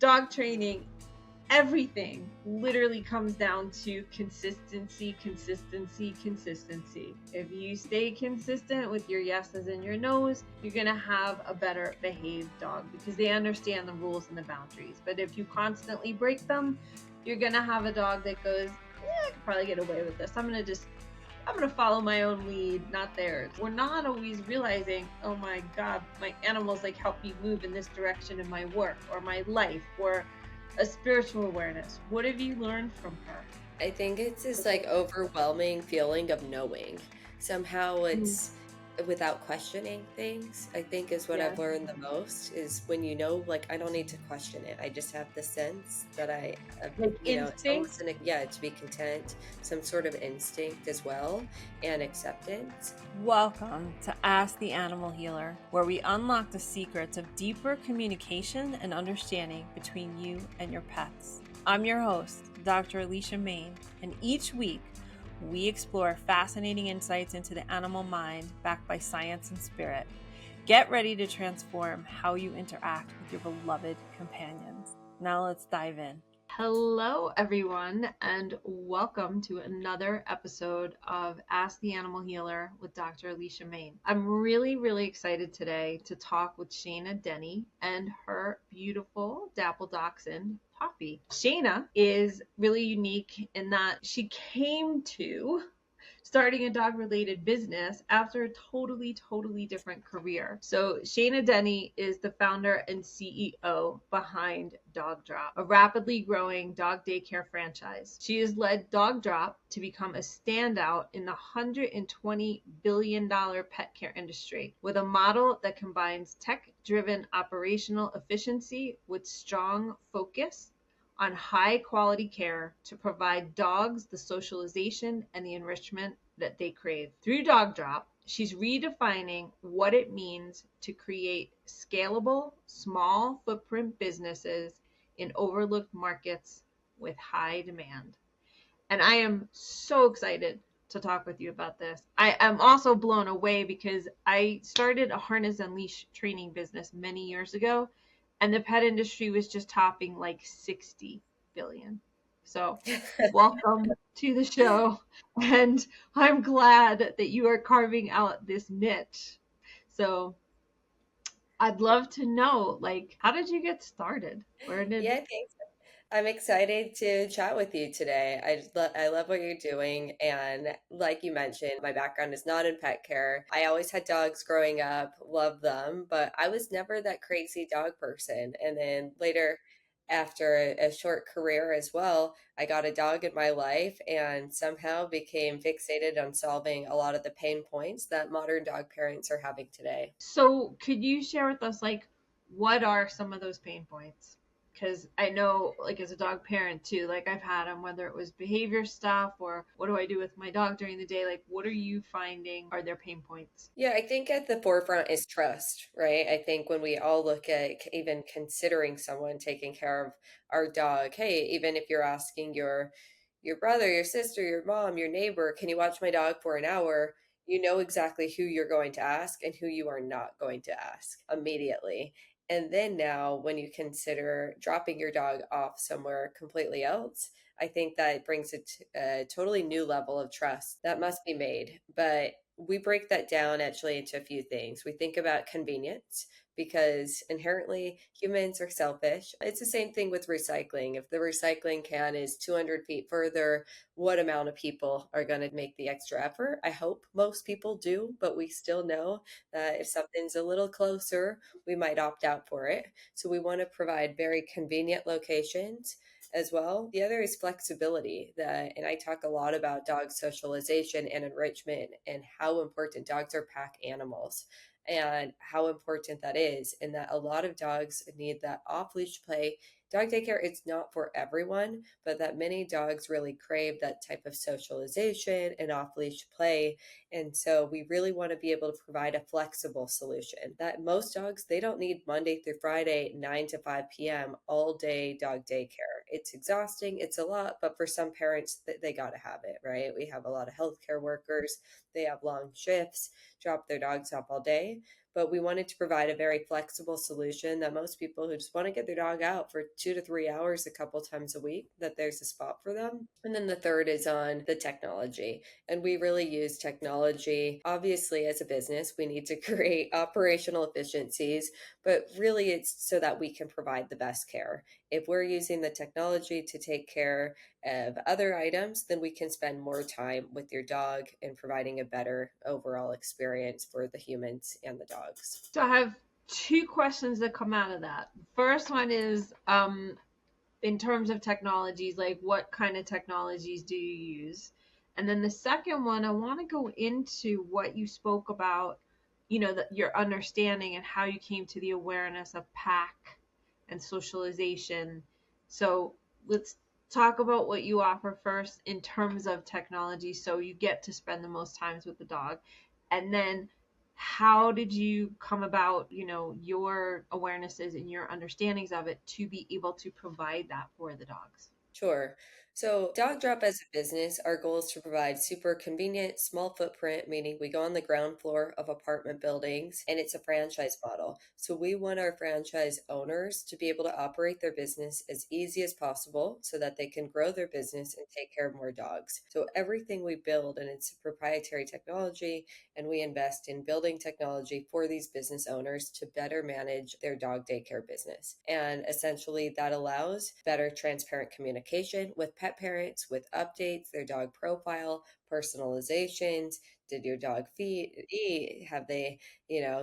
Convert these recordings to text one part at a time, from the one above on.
dog training, everything literally comes down to consistency, consistency, consistency. If you stay consistent with your yeses and your nos, you're going to have a better behaved dog because they understand the rules and the boundaries. But if you constantly break them, you're going to have a dog that goes, I could probably get away with this. I'm going to follow my own lead, not theirs. We're not always realizing, oh my God, my animals like help me move in this direction in my work or my life or a spiritual awareness. What have you learned from her? I think it's this like overwhelming feeling of knowing. Somehow it's without questioning things, I think is what I've Yes. learned the most is when you know, like, I don't need to question it. I just have the sense that Like it's almost instinct. to be content, some sort of instinct as well, and acceptance. Welcome to Ask the Animal Healer, where we unlock the secrets of deeper communication and understanding between you and your pets. I'm your host, Dr. Allecia Maine, and each week we explore fascinating insights into the animal mind backed by science and spirit. Get ready to transform how you interact with your beloved companions. Now let's dive in. Hello, everyone, and welcome to another episode of Ask the Animal Healer with Dr. Allecia Maine. I'm really, really excited today to talk with Shaina Denny and her beautiful Dapple Dachshund, Poppy. Shaina is really unique in that she came to starting a dog related business after a totally different career. So Shaina Denny is the founder and CEO behind Dog Drop, a rapidly growing dog daycare franchise. She has led Dog Drop to become a standout in the $120 billion pet care industry with a model that combines tech-driven operational efficiency with strong focus on high quality care to provide dogs the socialization and the enrichment that they crave. Through Dog Drop, she's redefining what it means to create scalable, small footprint businesses in overlooked markets with high demand. And I am so excited to talk with you about this. I am also blown away because I started a harness and leash training business many years ago, and the pet industry was just topping like 60 billion. So, welcome to the show. And I'm glad that you are carving out this niche. So, I'd love to know, like, how did you get started? Where did Yeah, thanks. I'm excited to chat with you today. I love what you're doing. And like you mentioned, my background is not in pet care. I always had dogs growing up, loved them, but I was never that crazy dog person. And then later, after a short career as well, I got a dog in my life and somehow became fixated on solving a lot of the pain points that modern dog parents are having today. So, could you share with us, like, what are some of those pain points? Because I know, like, as a dog parent too, like, I've had them, whether it was behavior stuff or what do I do with my dog during the day? Like, what are you finding are their pain points? Yeah, I think at the forefront is trust, right? I think when we all look at even considering someone taking care of our dog, hey, even if you're asking your brother, your sister, your mom, your neighbor, can you watch my dog for an hour? You know exactly who you're going to ask and who you are not going to ask immediately. And then now, when you consider dropping your dog off somewhere completely else, I think that brings a totally new level of trust that must be made. But we break that down actually into a few things. We think about convenience because inherently humans are selfish. It's the same thing with recycling. If the recycling can is 200 feet further, what amount of people are going to make the extra effort? I hope most people do, but we still know that if something's a little closer, we might opt out for it. So we want to provide very convenient locations as well. The other is flexibility that, and I talk a lot about dog socialization and enrichment and how important dogs are pack animals and how important that is, and that a lot of dogs need that off leash play. Dog daycare, it's not for everyone, but that many dogs really crave that type of socialization and off leash play. And so we really want to be able to provide a flexible solution that most dogs, they don't need Monday through Friday, 9 to 5 p.m., all day dog daycare. It's exhausting, it's a lot, but for some parents, they got to have it, right? We have a lot of healthcare workers, they have long shifts, drop their dogs off all day. but we wanted to provide a very flexible solution that most people who just want to get their dog out for 2 to 3 hours a couple times a week, that there's a spot for them. And then the third is on the technology. And we really use technology. Obviously, as a business, we need to create operational efficiencies, but really it's so that we can provide the best care. If we're using the technology to take care of other items, then we can spend more time with your dog and providing a better overall experience for the humans and the dogs. So I have two questions that come out of that. First one is, in terms of technologies, like what kind of technologies do you use? And then the second one, I want to go into what you spoke about, your understanding and how you came to the awareness of pack and socialization. So let's talk about what you offer first in terms of technology, so you get to spend the most times with the dog. And then how did you come about, your awarenesses and your understandings of it to be able to provide that for the dogs? Sure. So, Dog Drop as a business, our goal is to provide super convenient, small footprint, meaning we go on the ground floor of apartment buildings, and it's a franchise model. So, we want our franchise owners to be able to operate their business as easy as possible so that they can grow their business and take care of more dogs. So, everything we build, and it's proprietary technology, and we invest in building technology for these business owners to better manage their dog daycare business. And essentially, that allows better transparent communication with pet parents, with updates, their dog profile, personalizations. Did your dog eat? Have they,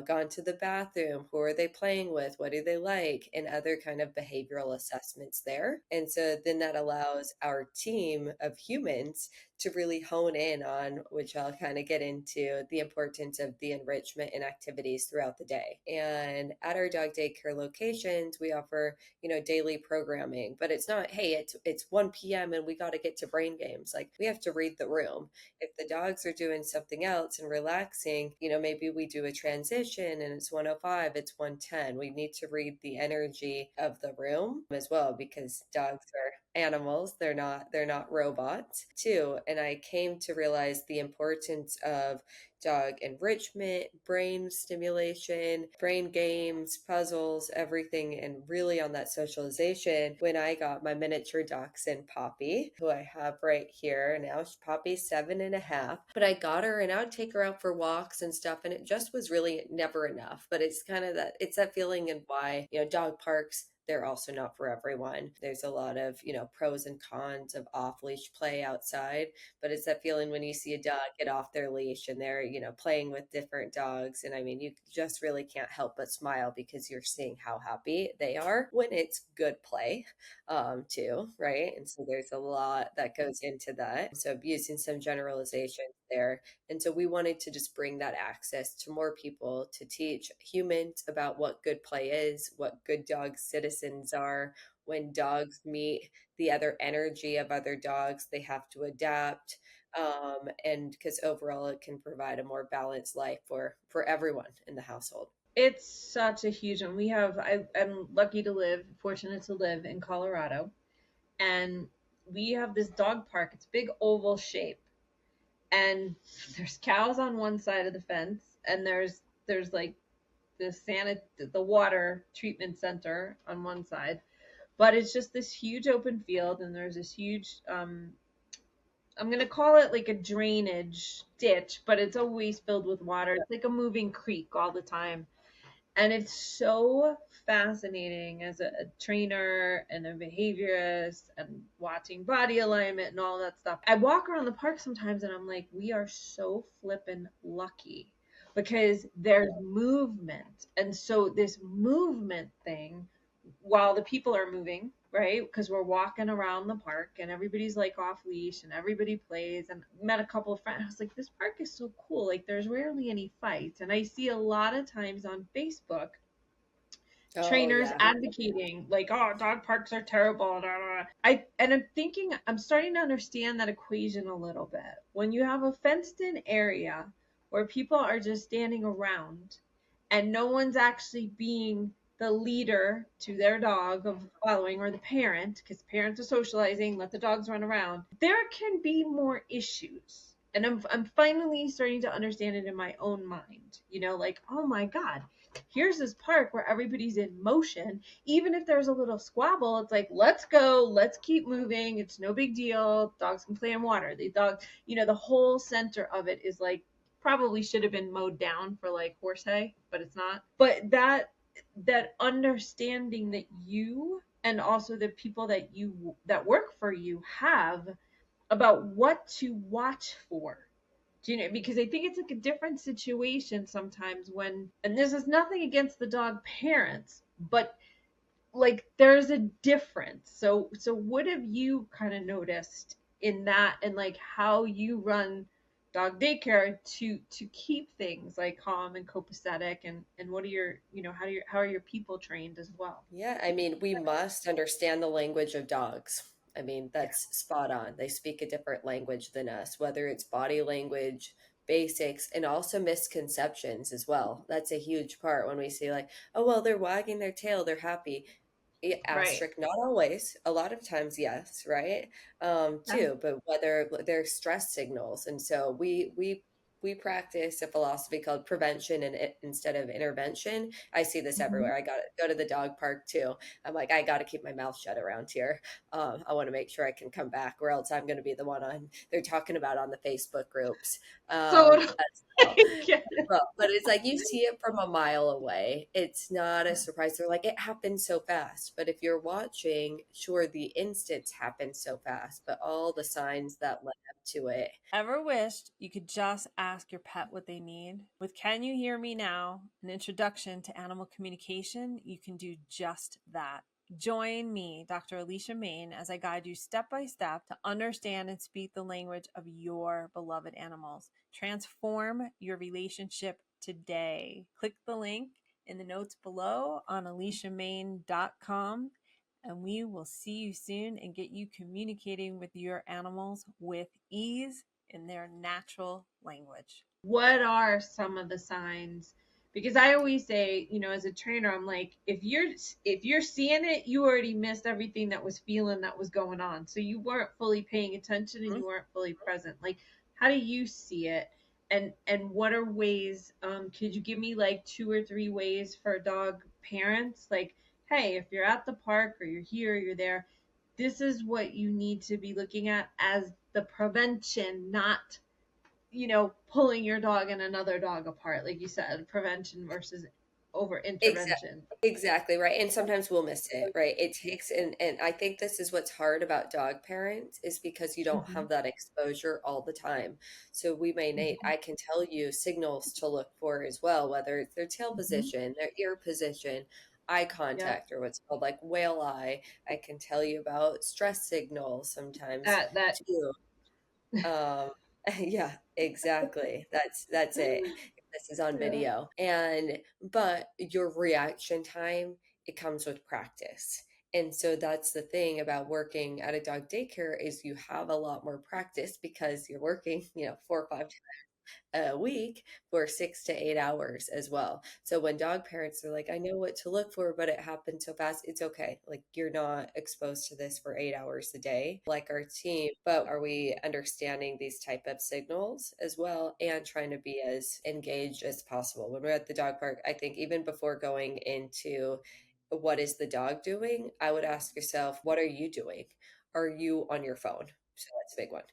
gone to the bathroom? Who are they playing with? What do they like? And other kind of behavioral assessments there. And so then that allows our team of humans to really hone in on, which I'll kind of get into, the importance of the enrichment and activities throughout the day. And at our dog daycare locations, we offer, daily programming, but it's not, hey, it's 1 p.m. and we got to get to brain games. Like, we have to read the room. If the dogs are doing something else and relaxing, maybe we do a transition and it's 105, it's 110. We need to read the energy of the room as well, because dogs are animals. They're not robots too. And I came to realize the importance of dog enrichment, brain stimulation, brain games, puzzles, everything, and really on that socialization when I got my miniature dachshund Poppy, who I have right here. Now Poppy's 7.5, but I got her and I would take her out for walks and stuff, and it just was really never enough. But it's kind of that feeling, and why, dog parks, they're also not for everyone. There's a lot of, pros and cons of off leash play outside, but it's that feeling when you see a dog get off their leash and they're, playing with different dogs. And I mean, you just really can't help but smile because you're seeing how happy they are when it's good play, too, right? And so there's a lot that goes into that. So using some generalizations there. And so we wanted to just bring that access to more people, to teach humans about what good play is, what good dog citizens are. When dogs meet the other energy of other dogs, they have to adapt. And because overall it can provide a more balanced life for everyone in the household. It's such a huge one. I'm fortunate to live in Colorado, and we have this dog park. It's big oval shape, and there's cows on one side of the fence, and there's like the water treatment center on one side, but it's just this huge open field, and there's this huge, I'm gonna call it like a drainage ditch, but it's always filled with water. It's like a moving creek all the time. And it's so fascinating as a trainer and a behaviorist and watching body alignment and all that stuff. I walk around the park sometimes and I'm like, we are so flippin' lucky because there's movement. And so this movement thing, while the people are moving, right? Because we're walking around the park and everybody's like off leash and everybody plays. And met a couple of friends. I was like, this park is so cool. Like, there's rarely any fights. And I see a lot of times on Facebook Oh, trainers yeah. advocating like, oh, dog parks are terrible. I'm starting to understand that equation a little bit. When you have a fenced in area where people are just standing around and no one's actually being the leader to their dog of following, or the parent, because parents are socializing, let the dogs run around, there can be more issues. And I'm finally starting to understand it in my own mind. Like, oh my God, here's this park where everybody's in motion. Even if there's a little squabble, it's like, let's go, let's keep moving. It's no big deal. Dogs can play in water. The dog, the whole center of it is like probably should have been mowed down for like horse hay, but it's not. But that understanding that you and also the people that work for you have about what to watch for. Do you know? Because I think it's like a different situation sometimes when, and this is nothing against the dog parents, but like there's a difference. So what have you kind of noticed in that, and like how you run dog daycare to keep things like calm and copacetic, and what are your, how are your people trained as well? Yeah, I mean, we must understand the language of dogs. I mean, Yeah. that's spot on. They speak a different language than us, whether it's body language, basics, and also misconceptions as well. That's a huge part when we say, like, oh, well, they're wagging their tail, they're happy. Right. Asterisk, not always. A lot of times, yes, right? Yeah. Too, but whether they're stress signals. And so we practice a philosophy called prevention and instead of intervention. I see this Mhm. everywhere. I got to go to the dog park too. I'm like, I got to keep my mouth shut around here. I want to make sure I can come back, or else I'm going to be the one on they're talking about on the Facebook groups. So As well. yeah. Well, but it's like you see it from a mile away. It's not a surprise. They're like, it happens so fast. But if you're watching, sure, the instance happens so fast, but all the signs that led up to it. Ever wished you could just ask your pet what they need? With Can You Hear Me Now, an introduction to animal communication, you can do just that. Join me, Dr. Allecia Maine, as I guide you step by step to understand and speak the language of your beloved animals. Transform your relationship today. Click the link in the notes below on AlleciaMaine.com, and we will see you soon and get you communicating with your animals with ease in their natural language. What are some of the signs? Because I always say, as a trainer, I'm like, if you're seeing it, you already missed everything that was going on. So you weren't fully paying attention and Mhm. you weren't fully present. Like, how do you see it? And what are ways, could you give me like two or three ways for dog parents? Like, hey, if you're at the park or you're here, you're there, this is what you need to be looking at as the prevention, not pulling your dog and another dog apart, like you said, prevention versus over Exactly. intervention. Exactly right. And sometimes we'll miss it, right? It takes and I think this is what's hard about dog parents is because you don't Hmm. have that exposure all the time. So we may need Hmm. I can tell you signals to look for as well, whether it's their tail Hmm. position, their ear position, eye Yep. contact, or what's called like whale eye. I can tell you about stress signals sometimes That too. Um, yeah, exactly. That's it. This is on yeah. video. And but your reaction time, it comes with practice. And so that's the thing about working at a dog daycare is you have a lot more practice because you're working, 4 or 5 a week for 6 to 8 hours as well. So when dog parents are like, I know what to look for, but it happened so fast, it's okay. Like you're not exposed to this for 8 hours a day, like our team, but are we understanding these type of signals as well and trying to be as engaged as possible? When we're at the dog park, I think even before going into what is the dog doing, I would ask yourself, what are you doing? Are you on your phone? So that's a big one.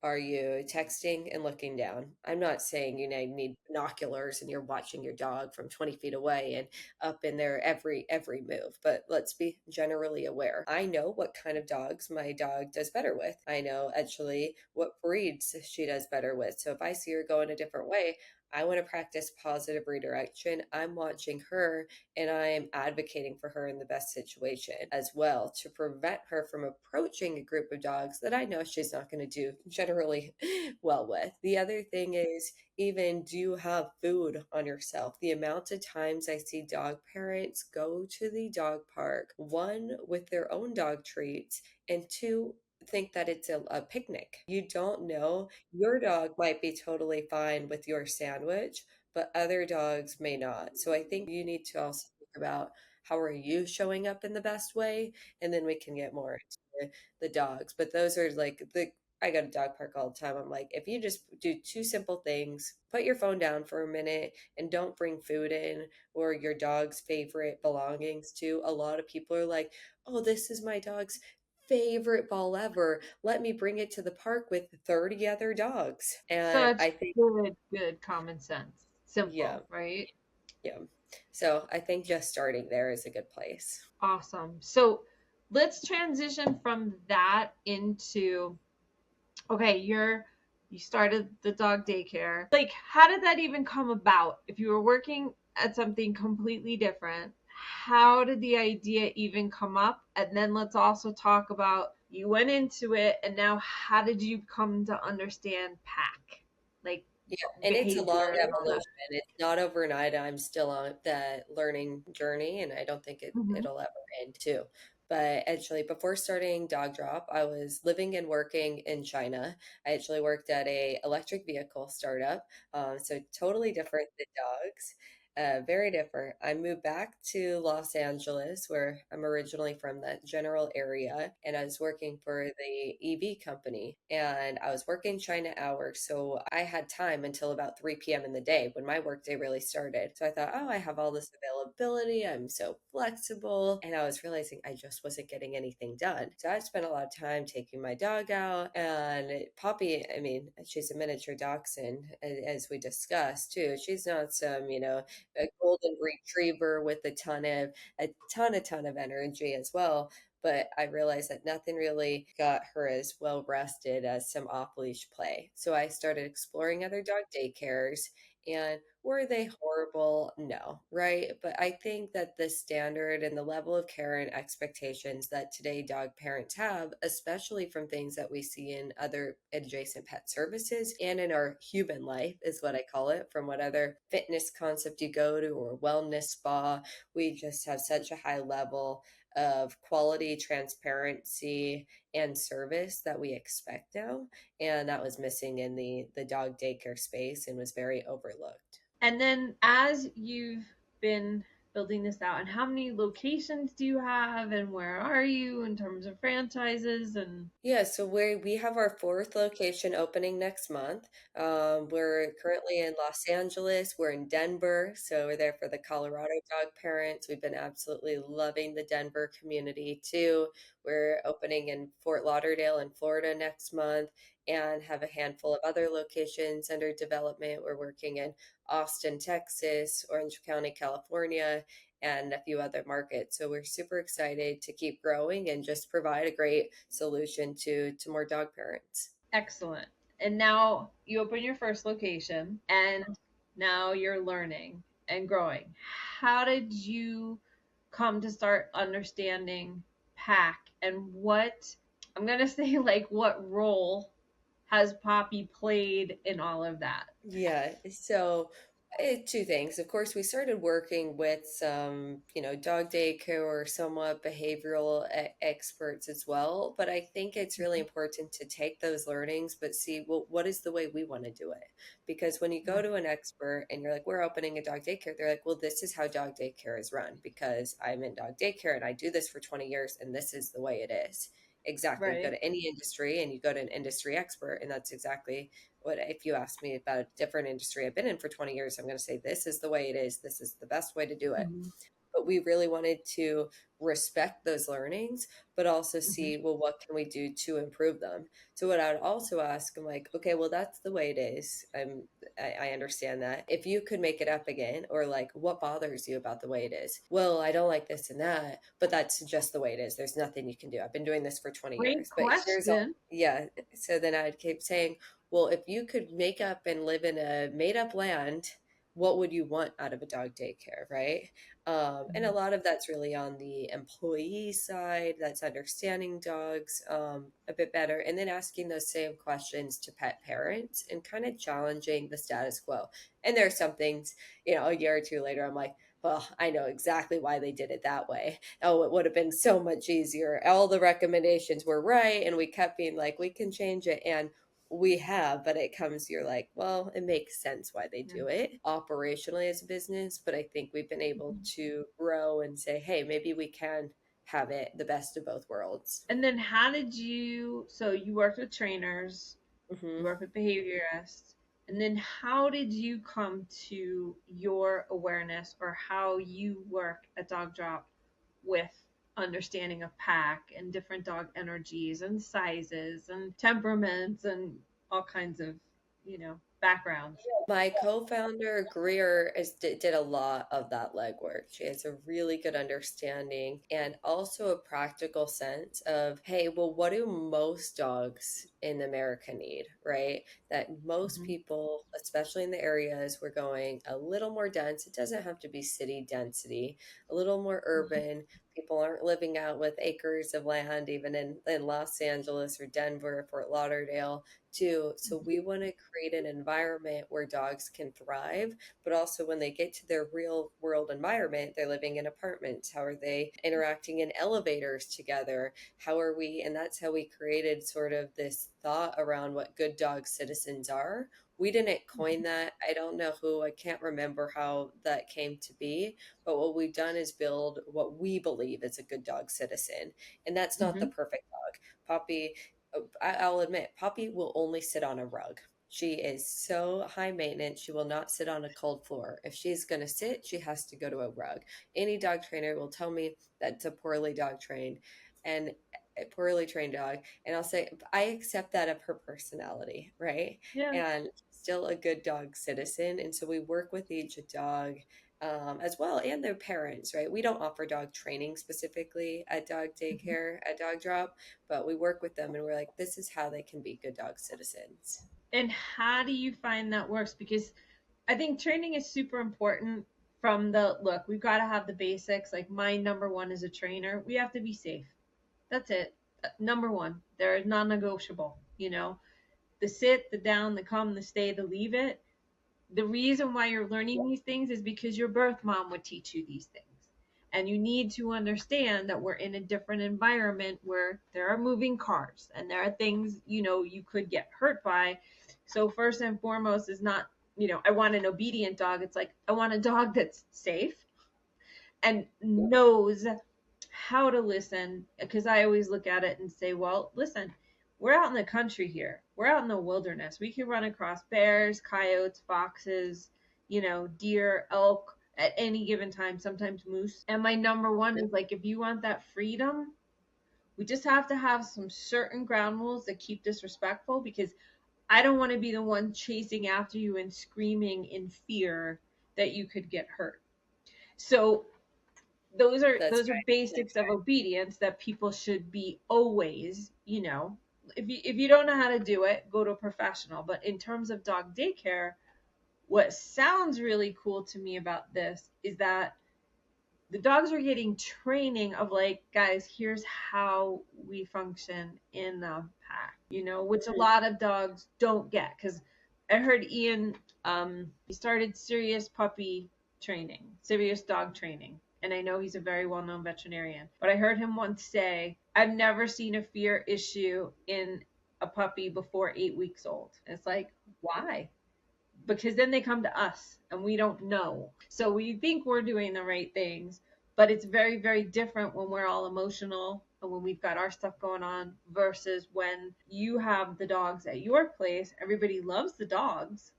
Are you texting and looking down? I'm not saying you need binoculars and you're watching your dog from 20 feet away and up in there every move, but let's be generally aware. I know what kind of dogs my dog does better with. I know actually what breeds she does better with. So if I see her going a different way, I want to practice positive redirection. I'm watching her and I am advocating for her in the best situation as well to prevent her from approaching a group of dogs that I know she's not going to do generally well with. The other thing is, even do you have food on yourself? The amount of times I see dog parents go to the dog park, one with their own dog treats, and two, think that it's a picnic. You don't know. Your dog might be totally fine with your sandwich, but other dogs may not. So I think you need to also think about how are you showing up in the best way, and then we can get more into the dogs. But those are like I go to dog park all the time. I'm like, if you just do two simple things, put your phone down for a minute and don't bring food in or your dog's favorite belongings too. A lot of people are like, oh, this is my dog's favorite ball ever. Let me bring it to the park with 30 other dogs. And Such I think, good common sense. yeah, Simple, right? yeah. So I think just starting there is a good place. Awesome. So let's transition from that into, okay, you started the dog daycare. Like, how did that even come about? If you were working at something completely different, how did the idea even come up? And then let's also talk about, you went into it and now how did you come to understand pack? Like Yeah, and it's a long behavior and all that. evolution. It's not overnight. I'm still on that learning journey, and I don't think Hmm. it'll ever end too. But actually, before starting Dog Drop, I was living and working in China. I actually worked at a electric vehicle startup, so totally different than dogs. Very different. I moved back to Los Angeles, where I'm originally from, that general area, and I was working for the EV company. And I was working China hours, so I had time until about 3 p.m. in the day when my workday really started. So I thought, oh, I have all this availability. I'm so flexible. And I was realizing I just wasn't getting anything done. So I spent a lot of time taking my dog out. And Poppy, I mean, she's a miniature dachshund, as we discussed too. She's not some, a golden retriever with a ton of energy as well. But I realized that nothing really got her as well rested as some off leash play. So I started exploring other dog daycares. And were they horrible? No, right? But I think that the standard and the level of care and expectations that today dog parents have, especially from things that we see in other adjacent pet services and in our human life, is what I call it, from what other fitness concept you go to or wellness spa, we just have such a high level of quality, transparency, and service that we expect now. And that was missing in the dog daycare space and was very overlooked. And then as you've been building this out, and how many locations do you have, and where are you in terms of franchises and Yeah, so we have our fourth location opening next month. We're currently in Los Angeles. We're in Denver, so we're there for the Colorado dog parents. We've been absolutely loving the Denver community too. We're opening in Fort Lauderdale in Florida next month and have a handful of other locations under development. We're working in Austin, Texas, Orange County, California, and a few other markets. So we're super excited to keep growing and just provide a great solution to more dog parents. excellent. And now you open your first location and now you're learning and growing. How did you come to start understanding pack, and what, I'm going to say, like, what role has Poppy played in all of that? Yeah, so two things. Of course, we started working with some, dog daycare or somewhat behavioral experts as well. But I think it's really important to take those learnings, but see, well, what is the way we want to do it? Because when you go to an expert and you're like, we're opening a dog daycare, they're like, well, this is how dog daycare is run because I'm in dog daycare and I do this for 20 years and this is the way it is. Exactly. You go Right. to any industry and you go to an industry expert, and that's exactly what, if you ask me about a different industry I've been in for 20 years, I'm going to say, this is the way it is. This is the best way to do it. Mm-hmm. But we really wanted to respect those learnings, but also Mm-hmm. see, well, what can we do to improve them? So what I would also ask, I'm like, okay, well, that's the way it is. I understand that. If you could make it up again, or like, what bothers you about the way it is? Well, I don't like this and that, but that's just the way it is. There's nothing you can do. I've been doing this for 20 Great years, but here's all, question. yeah. So then I'd keep saying, well, if you could make up and live in a made up land, what would you want out of a dog daycare, right? And a lot of that's really on the employee side, that's understanding dogs a bit better, and then asking those same questions to pet parents and kind of challenging the status quo. And there are some things, a year or two later, I'm like, well, I know exactly why they did it that way. Oh, it would have been so much easier. All the recommendations were right, and we kept being like, we can change it. And we have, but it comes, you're like, well, it makes sense why they do it operationally as a business. But I think we've been able Mhm. to grow and say, hey, maybe we can have it the best of both worlds. And then how did you, so you worked with trainers, you Hmm. worked with behaviorists, and then how did you come to your awareness or how you work at Dog Drop with understanding of pack and different dog energies and sizes and temperaments and all kinds of, backgrounds? My co-founder Greer did a lot of that legwork. She has a really good understanding and also a practical sense of, hey, well, what do most dogs in America need, right? That most Mm-hmm. people, especially in the areas we're going a little more dense, it doesn't have to be city density, a little more urban. People aren't living out with acres of land, even in Los Angeles or Denver, Fort Lauderdale too. So we want to create an environment where dogs can thrive, but also when they get to their real world environment, they're living in apartments. How are they interacting in elevators together? How are we? And that's how we created sort of this thought around what good dog citizens are. We didn't coin that. I don't know who, I can't remember how that came to be, but what we've done is build what we believe is a good dog citizen. And that's not the Mm-hmm. perfect dog. Poppy, I'll admit, Poppy will only sit on a rug. She is so high maintenance. She will not sit on a cold floor. If she's going to sit, she has to go to a rug. Any dog trainer will tell me that's a poorly dog trained and a poorly trained dog. And I'll say, I accept that of her personality, right? Yeah. And still a good dog citizen. And so we work with each dog as well and their parents, right? We don't offer dog training specifically at dog Mm-hmm. daycare, at dog drop, but we work with them and we're like, this is how they can be good dog citizens. And how do you find that works? Because I think training is super important from the look, we've got to have the basics. Like my number one as a trainer, we have to be safe. That's it. Number one, there is non negotiable, the sit, the down, the come, the stay, the leave it. The reason why you're learning these things is because your birth mom would teach you these things. And you need to understand that we're in a different environment where there are moving cars and there are things, you could get hurt by. So, first and foremost, is not, I want an obedient dog. It's like, I want a dog that's safe and knows how to listen. Because I always look at it and say, well, listen, we're out in the country here. We're out in the wilderness. We can run across bears, coyotes, foxes, deer, elk at any given time, sometimes moose. And my number one is like, if you want that freedom, we just have to have some certain ground rules that keep this respectful because I don't want to be the one chasing after you and screaming in fear that you could get hurt. So those are That's those are basics of obedience that people should be always, if you don't know how to do it, go to a professional. But in terms of dog daycare, what sounds really cool to me about this is that the dogs are getting training of like, guys, here's how we function in the pack, which a right. lot of dogs don't get. Because I heard Ian, he started serious puppy training, serious dog training. And I know he's a very well known veterinarian, but I heard him once say, I've never seen a fear issue in a puppy before 8 weeks old. And it's like, why? Because then they come to us and we don't know. So we think we're doing the right things, but it's very, very different when we're all emotional and when we've got our stuff going on versus when you have the dogs at your place. Everybody loves the dogs,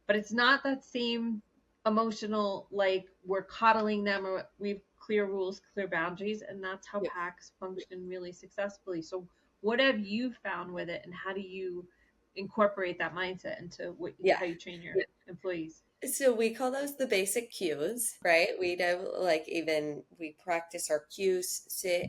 but it's not that same emotional, like we're coddling them or we've clear rules, clear boundaries, and that's how Yep. packs function really successfully. So what have you found with it and how do you incorporate that mindset into Yeah. how you train your employees? So we call those the basic cues, right? We know, like, even we practice our cues, sit,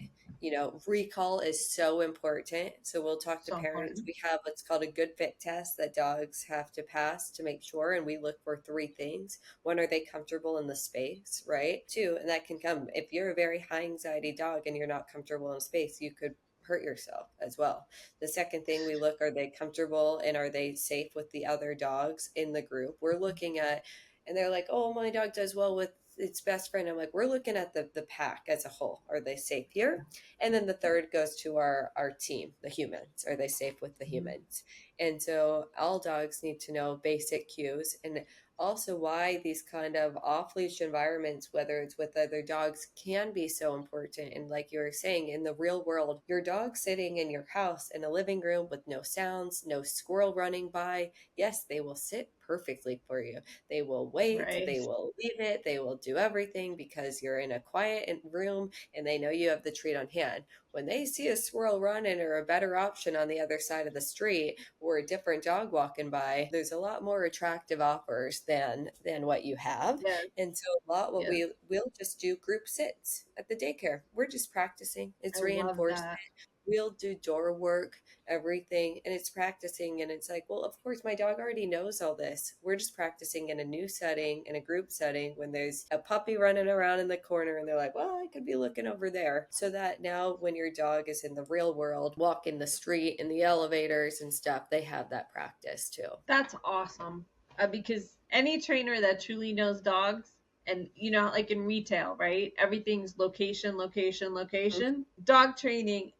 recall is so important. So we'll talk to So parents. important. We have what's called a good fit test that dogs have to pass to make sure. And we look for three things. One, are they comfortable in the space, right? Two, and that can come if you're a very high anxiety dog and you're not comfortable in space, you could hurt yourself as well. The second thing we look, are they comfortable and are they safe with the other dogs in the group? We're looking at, and they're like, oh, my dog does well with its best friend. I'm like, we're looking at the pack as a whole. Are they safe here? And then the third goes to our team, the humans. Are they safe with the Mhm. humans? And so all dogs need to know basic cues, and also why these kind of off leash environments, whether it's with other dogs, can be so important. And like you were saying, in the real world, your dog sitting in your house in a living room with no sounds, no squirrel running by, yes, they will sit perfectly for you. They will wait, Right. they will leave it, they will do everything because you're in a quiet room and they know you have the treat on hand. When they see a squirrel running or a better option on the other side of the street or a different dog walking by, there's a lot more attractive offers than what you have. Yes. And so a lot what Yes. we'll just do group sits at the daycare. We're just practicing. I It's love reinforcement. that. We'll do door work, everything, and it's practicing. And it's like, well, of course my dog already knows all this. We're just practicing in a new setting, in a group setting, when there's a puppy running around in the corner and they're like, well, I could be looking over there. So that now when your dog is in the real world, walking the street, in the elevators and stuff, they have that practice too. That's awesome. Because any trainer that truly knows dogs, and like in retail, right? Everything's location, location, location. Dog training,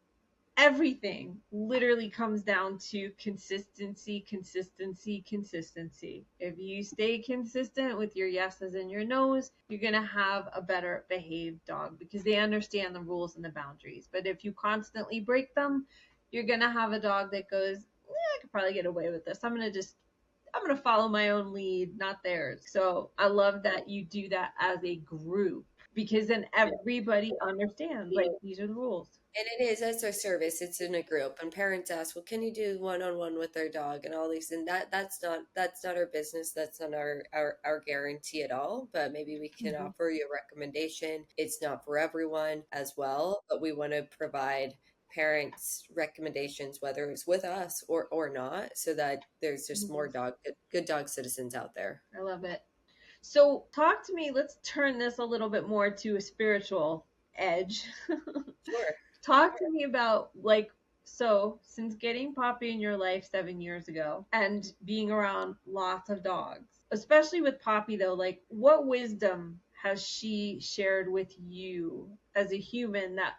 everything literally comes down to consistency, consistency, consistency. If you stay consistent with your yeses and your nos, you're going to have a better behaved dog because they understand the rules and the boundaries. But if you constantly break them, you're going to have a dog that goes, I could probably get away with this. I'm going to follow my own lead, not theirs. So I love that you do that as a group because then everybody understands like these are the rules. And it is as a service, it's in a group. And parents ask, well, can you do one-on-one with their dog and all these? And that's not our business. That's not our guarantee at all. But maybe we can Mm-hmm. offer you a recommendation. It's not for everyone as well, but we want to provide parents recommendations, whether it's with us or not, so that there's just more good dog citizens out there. I love it. So, talk to me. Let's turn this a little bit more to a spiritual edge. Sure. Talk to me about like so since getting Poppy in your life 7 years ago and being around lots of dogs, especially with Poppy though, like what wisdom has she shared with you as a human that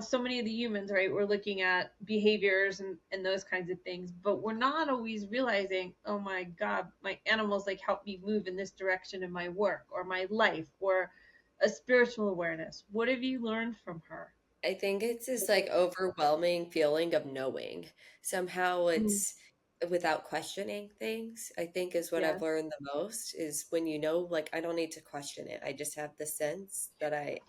so many of the humans, right? We're looking at behaviors and those kinds of things, but we're not always realizing, oh my God, my animals like help me move in this direction in my work or my life or a spiritual awareness. What have you learned from her? I think it's this like overwhelming feeling of knowing. Somehow Mm, it's without questioning things, I think is what yeah. I've learned the most is when you know, like I don't need to question it. I just have the sense that Like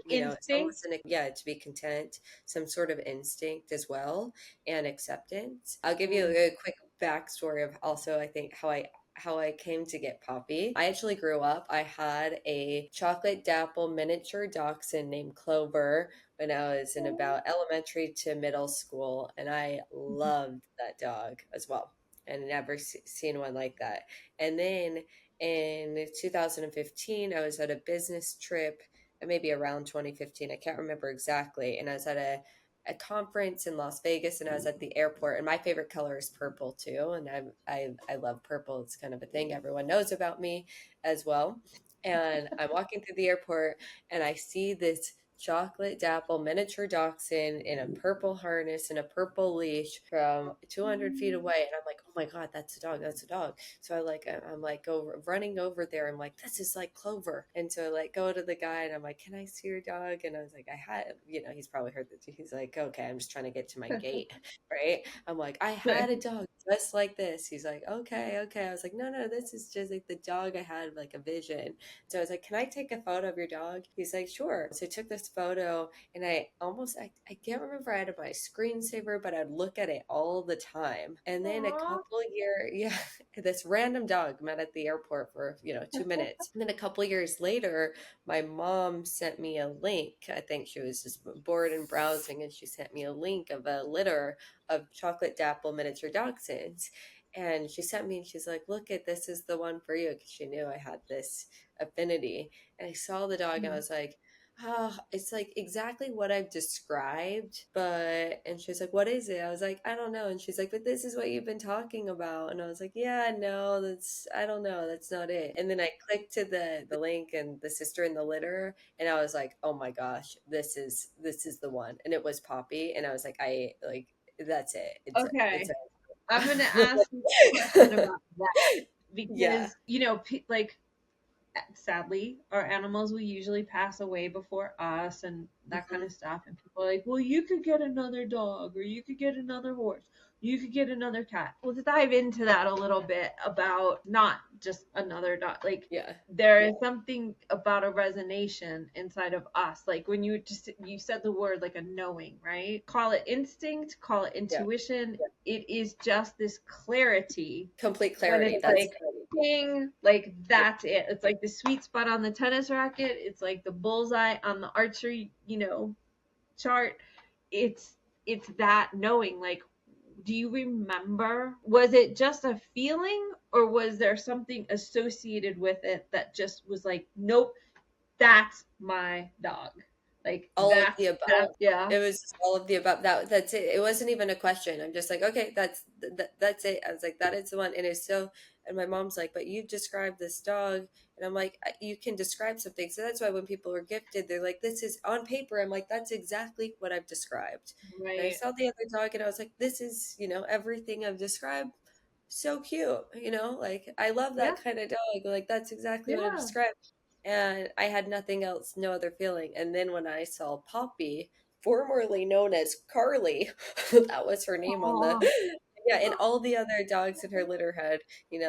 it's almost instinct. yeah, to be content, some sort of instinct as well, and acceptance. I'll give you Mm, a quick backstory of also, I think, how I came to get Poppy. I actually grew up, I had a chocolate dapple miniature dachshund named Clover when I was in about elementary to middle school, and I loved that dog as well, and never seen one like that. And then in 2015, I was at a business trip, maybe around 2015, I can't remember exactly, and I was at a conference in Las Vegas, and I was at the airport, and my favorite color is purple too, and I love purple. It's kind of a thing everyone knows about me as well. And I'm walking through the airport, and I see this chocolate dapple miniature dachshund in a purple harness and a purple leash from 200 feet away, and I'm like, oh my god, that's a dog, that's a dog. So I'm like running over there. I'm like, this is like Clover. And so I like go to the guy, and I'm like, can I see your dog? And I was like, I had, he's probably heard that. He's like, okay, I'm just trying to get to my gate, right? I'm like, I had a dog just like this. He's like, okay, okay. I was like, no, this is just like the dog I had, like a vision. So I was like, can I take a photo of your dog? He's like, sure. So I took this photo, and I can't remember, I had my screensaver, but I'd look at it all the time. And then a aw. couple years, yeah, this random dog met at the airport for, 2 minutes. And then a couple years later, my mom sent me a link. I think she was just bored and browsing, and she sent me a link of a litter of chocolate dapple miniature dachshunds. And she sent me, and she's like, look at this is the one for you, because she knew I had this affinity. And I saw the dog, and I Mm. was like, oh, it's like exactly what I've described. And she's like, what is it? I was like, I don't know. And she's like, but this is what you've been talking about. And I was like, yeah, no, I don't know. That's not it. And then I clicked to the link and the sister in the litter. And I was like, oh my gosh, this is the one. And it was Poppy. And I was like, that's it. It's Okay. it. I'm going to ask you a question about that Yeah. because, like, sadly, our animals will usually pass away before us and that kind Hmm. of stuff. And people are like, well, you could get another dog or you could get another horse. You could get another cat. Let's dive into that a little bit about not just another dog. Like, Yeah. there is something about a resonance inside of us. Like when you said the word like a knowing, right? Call it instinct, call it Yeah. intuition. It is just this clarity Complete when clarity. it's That's like ding, like that's it. It's like the sweet spot on the tennis racket. It's like the bullseye on the archery, chart. It's it's that knowing. Like, do you remember? Was it just a feeling, or was there something associated with it that just was like, nope, that's my dog. Like all of the above. yeah. It was just all of the above. That's it. It wasn't even a question. I'm just like, okay, that's it. I was like, that is the one. And it's so. And my mom's like, but you described this dog, and I'm like, you can describe something. So that's why when people are gifted, they're like, this is on paper. I'm like, that's exactly what I've described. And I Right. saw the other dog, and I was like, this is everything I've described. So cute, like I love Yeah. that kind of dog. Like that's exactly what I've Yeah. described, and I had nothing else, no other feeling. And then when I saw Poppy, formerly known as Carly, that was her name on the, Oh. yeah, and all the other dogs in her litter had,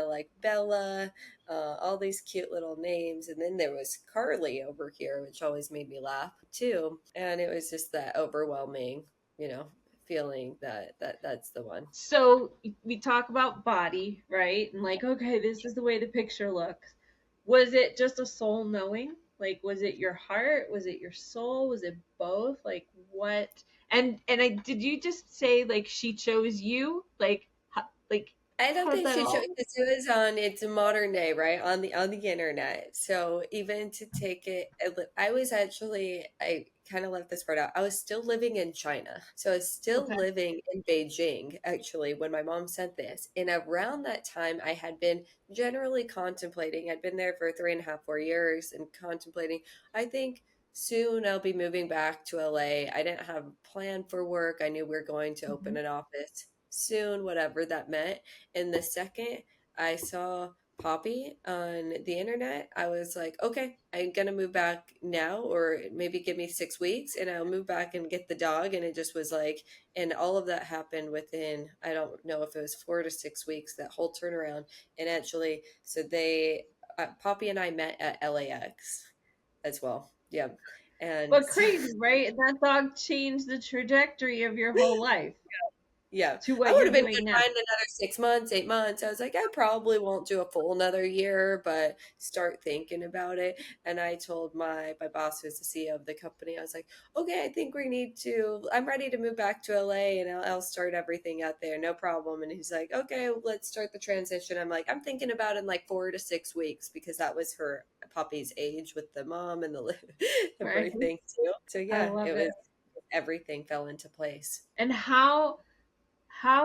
like Bella, all these cute little names. And then there was Carly over here, which always made me laugh too. And it was just that overwhelming, you know, feeling that's the one. So we talk about body, right? And like, okay, this is the way the picture looks. Was it just a soul knowing? Like, was it your heart? Was it your soul? Was it both? Like, what? And I did you just say like she chose you? Like I don't how does think that she all? chose this. It was on it's a modern day, right? On the internet. So even to take it, I was actually I kind of left this part out. I was still living in China. So I was still Okay. living in Beijing actually when my mom sent this. And around that time I had been generally contemplating. I'd been there for 3.5, 4 years and contemplating. I think soon I'll be moving back to LA. I didn't have a plan for work. I knew we were going to open Mhm. an office soon, whatever that meant. And the second I saw Poppy on the internet, I was like, okay, I'm gonna move back now, or maybe give me 6 weeks and I'll move back and get the dog. And it just was like, and all of that happened within, I don't know if it was 4 to 6 weeks, that whole turnaround. And actually, so Poppy and I met at LAX as well. Yeah. And But crazy, right? That dog changed the trajectory of your whole life yeah, to I what would you're have been doing now. confined another 6 months, 8 months. I was like, I probably won't do a full another year, but start thinking about it. And I told my boss, who's the CEO of the company, I was like, okay, I think we need to. I'm ready to move back to LA, and I'll start everything out there, no problem. And he's like, okay, let's start the transition. I'm like, I'm thinking about in like 4 to 6 weeks because that was her puppy's age with the mom and the Right. everything too. So I yeah, love it it. was everything fell into place. And how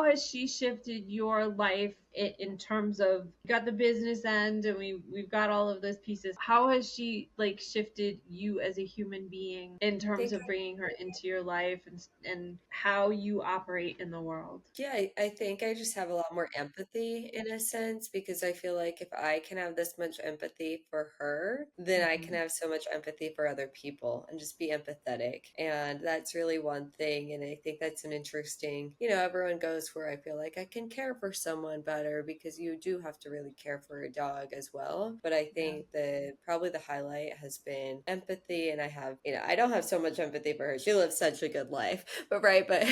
has she shifted your life in terms of you got the business end and we've got all of those pieces. How has she like shifted you as a human being in I terms think of bringing her into your life and how you operate in the world? Yeah, I think I just have a lot more empathy in a sense because I feel like if I can have this much empathy for her, then I can Hmm. have so much empathy for other people and just be empathetic. And that's really one thing. And I think that's an interesting, everyone goes where I feel like I can care for someone better because you do have to really care for a dog as well. But I Yeah. think probably the highlight has been empathy. And I don't have so much empathy for her. She lives such a good life, but right, but.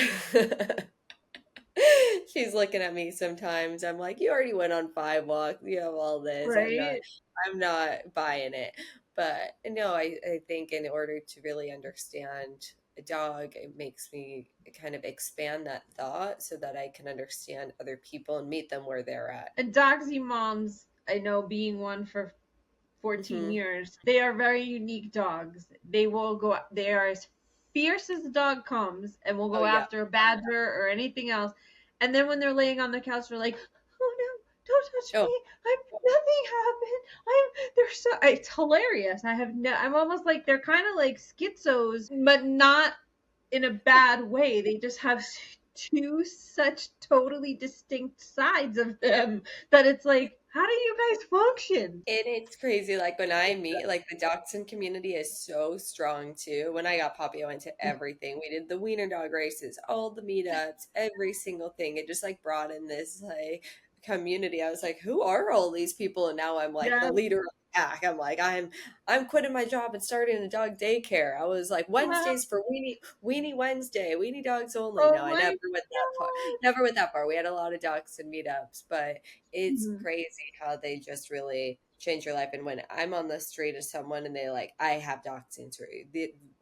She's looking at me sometimes. I'm like, you already went on 5 walks. You have all this. Right. I'm not buying it. But no, I think in order to really understand a dog, it makes me kind of expand that thought so that I can understand other people and meet them where they're at. And Dogsy moms, I know being one for 14 Hmm. years. They are very unique dogs. They are as fierce as the dog comes and will Oh go yeah. after a badger or anything else. And then when they're laying on the couch, they're like, oh no, don't touch Oh, me. Nothing happened. They're so, it's hilarious. I'm almost like, they're kind of like schizos, but not in a bad way. They just have two such totally distinct sides of them that it's like, how do you guys function? And it's crazy. Like when I meet, like the dachshund community is so strong too. When I got Poppy, I went to everything. We did the wiener dog races, all the meetups, every single thing. It just like brought in this like community. I was like, who are all these people? And now I'm like the Yeah. leader of the pack. I'm quitting my job and starting a dog daycare. I was like Wednesdays for weenie Wednesday, weenie dogs only. Oh No, I my never went that far. Never went that far. We had a lot of dachshund meetups, but it's God. crazy how they just really change your life. And when I'm on the street of someone and they like, I have dachshunds, or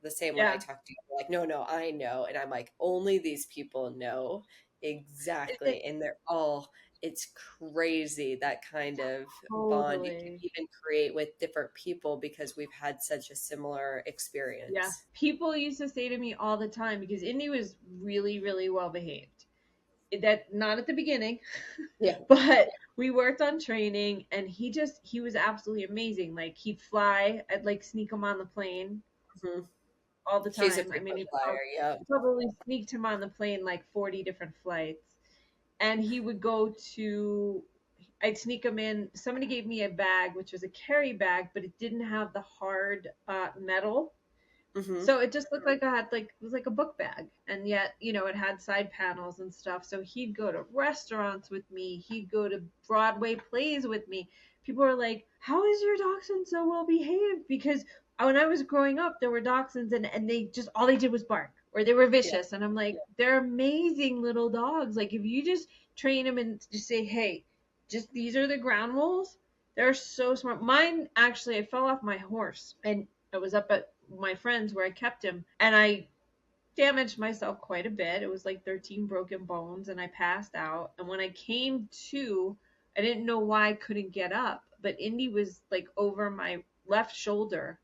the same when I Yeah. talk to you, like, no, I know. And I'm like, only these people know exactly. And they're all, it's crazy that kind of bond you can Totally. even create with different people because we've had such a similar Yeah. experience. People used to say to me all the time because Indy was really, really well behaved. That not at the beginning, Yeah. but we worked on training and he was absolutely amazing. Like he'd fly, I'd like sneak him on the plane Mhm. all the She's a time. I mean, frequent flyer. Yep. probably sneaked him on the plane like 40 different flights. And he would go to, I'd sneak him in. Somebody gave me a bag, which was a carry bag, but it didn't have the hard metal. Hmm. So it just looked like I had like it was like a book bag, and yet it had side panels and stuff. So he'd go to restaurants with me. He'd go to Broadway plays with me. People were like, "How is your dachshund so well behaved?" Because when I was growing up, there were dachshunds, and they just all they did was bark or they were Yeah. vicious. And I'm like, they're amazing little dogs. Like if you just train them and just say, "Hey, just these are the ground rules." They're so smart. Mine actually, I fell off my horse and I was up at my friend's where I kept him, and I damaged myself quite a bit. It was like 13 broken bones, and I passed out. And when I came to, I didn't know why I couldn't get up, but Indy was like over my left shoulder,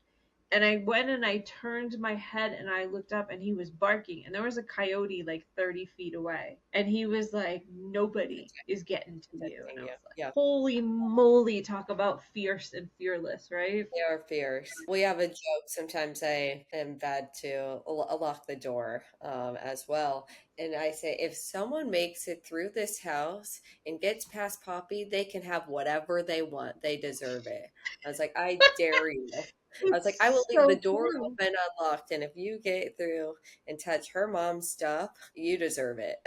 and I went and I turned my head and I looked up and he was barking. And there was a coyote like 30 feet away. And he was like, nobody is getting to you. And I Protecting you. was like, Yeah. holy moly, talk about fierce and fearless, right? They are fierce. We have a joke. Sometimes I am bad to lock the door as well. And I say, if someone makes it through this house and gets past Poppy, they can have whatever they want. They deserve it. I was like, I dare you. I was like, I will It's leave the so door true, open unlocked. And if you get through and touch her mom's stuff, you deserve it.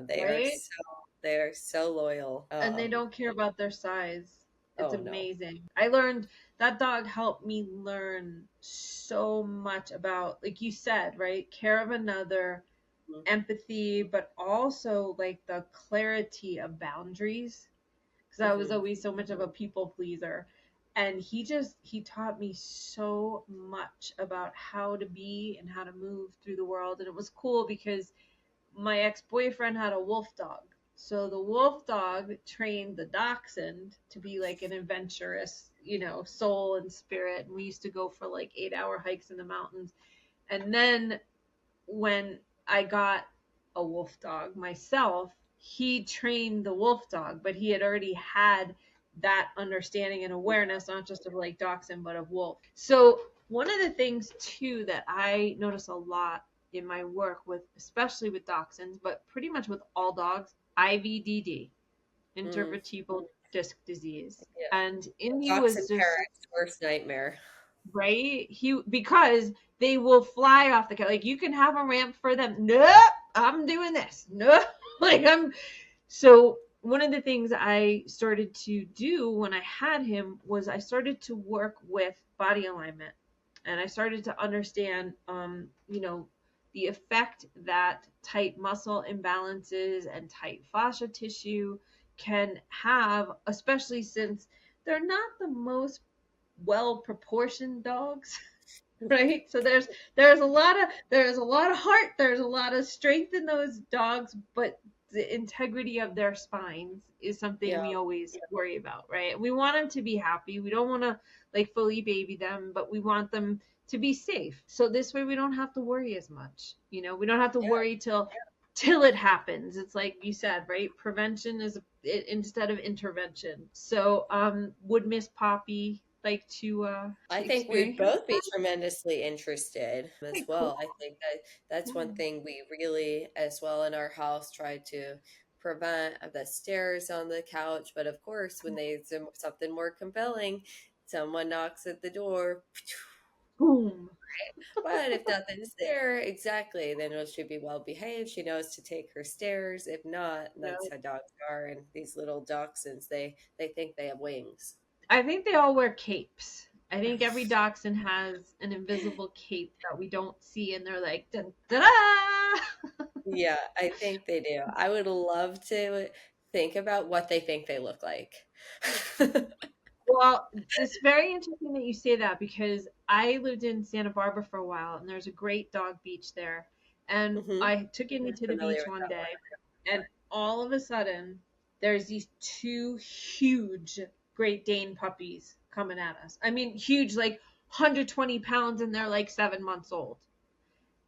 They are right? so loyal. And they don't care about their size. It's Oh no. amazing. I learned that dog helped me learn so much about, like you said, right? Care of another, Mhm. empathy, but also like the clarity of boundaries. Because I was Mhm. always so much of a people pleaser. And he taught me so much about how to be and how to move through the world. And it was cool because my ex-boyfriend had a wolf dog. So the wolf dog trained the dachshund to be like an adventurous, soul and spirit. And we used to go for like 8-hour hikes in the mountains. And then when I got a wolf dog myself, he trained the wolf dog, but he had already had that understanding and awareness, not just of like dachshund, but of wolf. So one of the things too that I notice a lot in my work with, especially with dachshunds, but pretty much with all dogs, IVDD, Mm. intervertebral disc disease. Yeah. And Indy Fox was and just parrots, worst nightmare. right? Because they will fly off the like you can have a ramp for them. Nope, I'm doing this. Nope. Like I'm so one of the things I started to do when I had him was I started to work with body alignment and I started to understand the effect that tight muscle imbalances and tight fascia tissue can have, especially since they're not the most well proportioned dogs. Right, so there's a lot of heart, there's a lot of strength in those dogs, but the integrity of their spines is something Yeah, we always worry about, right? We want them to be happy, we don't want to like fully baby them, but we want them to be safe, so this way we don't have to worry as much, we don't have to yeah, worry till it happens. It's like you said, right? Prevention is instead of intervention. So would miss Poppy like to I think we'd experience both be that? tremendously interested as Okay, well. cool. I think that that's one Cool. thing we really, as well in our house, try to prevent the stairs on the couch. But of course, when there's something more compelling, someone knocks at the door. Boom. But if nothing's there, exactly, then it should be well behaved. She knows to take her stairs. If not, Yeah. that's how dogs are. And these little dachshunds, they think they have wings. I think they all wear capes. I think every dachshund has an invisible cape that we don't see, and they're like, dun, da, da! Yeah, I think they do. I would love to think about what they think they look like. Well, it's very interesting that you say that because I lived in Santa Barbara for a while, and there's a great dog beach there. And Hmm. I took Indy to the Familiar beach with one that day, and all of a sudden, there's these two huge Great Dane puppies coming at us. I mean, huge, like 120 pounds, and they're like 7 months old.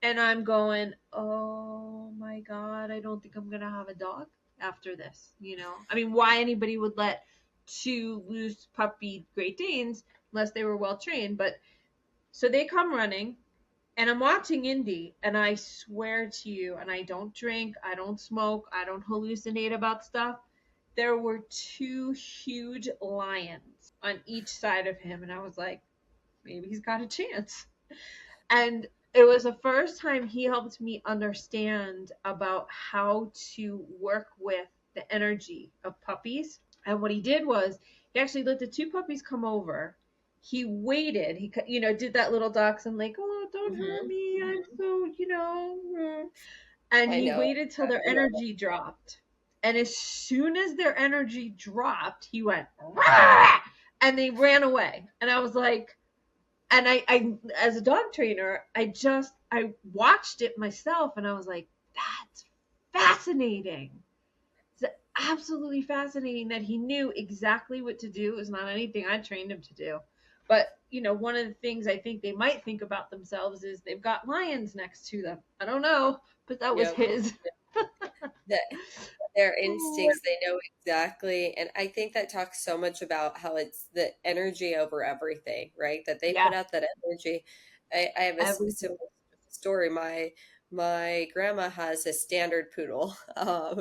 And I'm going, oh my God, I don't think I'm going to have a dog after this. I mean, why anybody would let two loose puppy Great Danes unless they were well trained. But so they come running, and I'm watching Indy, and I swear to you, and I don't drink, I don't smoke, I don't hallucinate about stuff. There were two huge lions on each side of him, and I was like, maybe he's got a chance. And it was the first time he helped me understand about how to work with the energy of puppies. And what he did was he actually let the two puppies come over. He waited. He, did that little dachshund like, oh, don't hurt one. me. I'm so, And I he know. waited till their energy dropped. And as soon as their energy dropped, he went, "Rah!" And they ran away. And I was like, and I as a dog trainer, I watched it myself, and I was like, that's fascinating. It's absolutely fascinating that he knew exactly what to do. It was not anything I trained him to do. But one of the things I think they might think about themselves is they've got lions next to them. I don't know, but that was Yep. his. That their Oh, instincts, they know exactly. And I think that talks so much about how it's the energy over everything, right? That they yeah, put out that energy. I have a everything. similar story. My grandma has a standard poodle.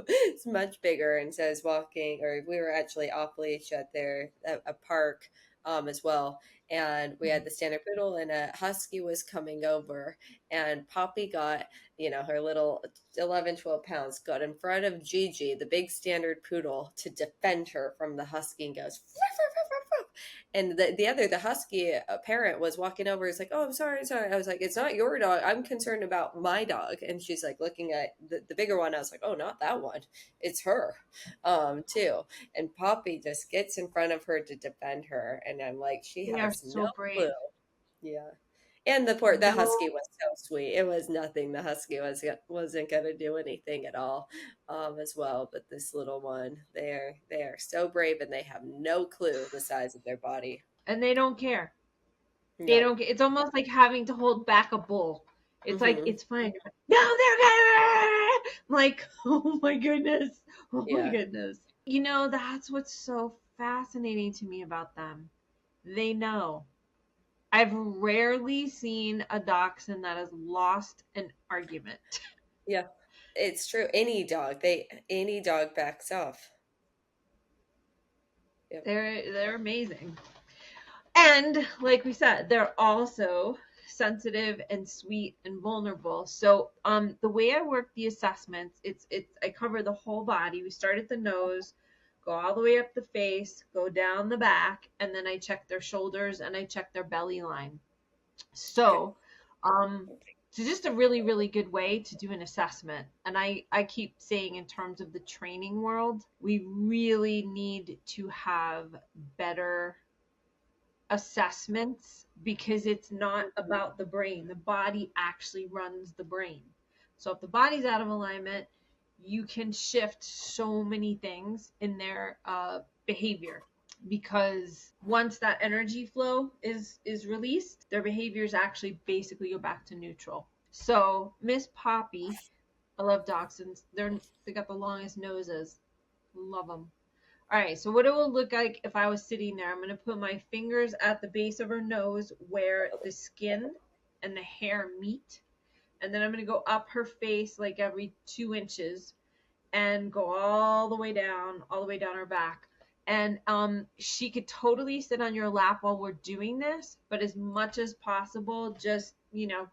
It's much bigger, and so I was walking, or we were actually off leash at a park as well. And we had the standard poodle, and a husky was coming over, and Poppy got, her little 11, 12 pounds, got in front of Gigi, the big standard poodle, to defend her from the husky, and goes, "Ruff, ruff, ruff, ruff, ruff." And the husky parent was walking over. He's like, "Oh, I'm sorry, sorry." I was like, "It's not your dog. I'm concerned about my dog." And she's like looking at the bigger one. I was like, "Oh, not that one. It's her, too." And Poppy just gets in front of her to defend her. And I'm like, she They are has no so clue. brave. Yeah. And the No, husky was so sweet. It was nothing. The husky wasn't gonna do anything at all, as well. But this little one, they are so brave, and they have no clue the size of their body. and they don't care. They Yep. don't get. It's almost like having to hold back a bull. It's like Hmm. it's fine. No, they're gonna. I'm like, oh my goodness, oh my Yeah. goodness. That's what's so fascinating to me about them. They know. I've rarely seen a dachshund that has lost an argument. Yeah. It's true. Any dog backs off. Yep. They're amazing. And like we said, they're also sensitive and sweet and vulnerable. So the way I work the assessments, it's I cover the whole body. We start at the nose, go all the way up the face, go down the back, and then I check their shoulders and I check their belly line. Okay. So so just a really, really good way to do an assessment. And I keep saying in terms of the training world, we really need to have better assessments because it's not Mhm. about the brain. The body actually runs the brain. So if the body's out of alignment, you can shift so many things in their behavior because once that energy flow is released, their behaviors actually basically go back to neutral. So Miss Poppy, I love dachshunds. They got the longest noses. Love them. All right, so what it will look like if I was sitting there, I'm going to put my fingers at the base of her nose where the skin and the hair meet. And then I'm going to go up her face like every 2 inches and go all the way down her back. And she could totally sit on your lap while we're doing this, but as much as possible, just,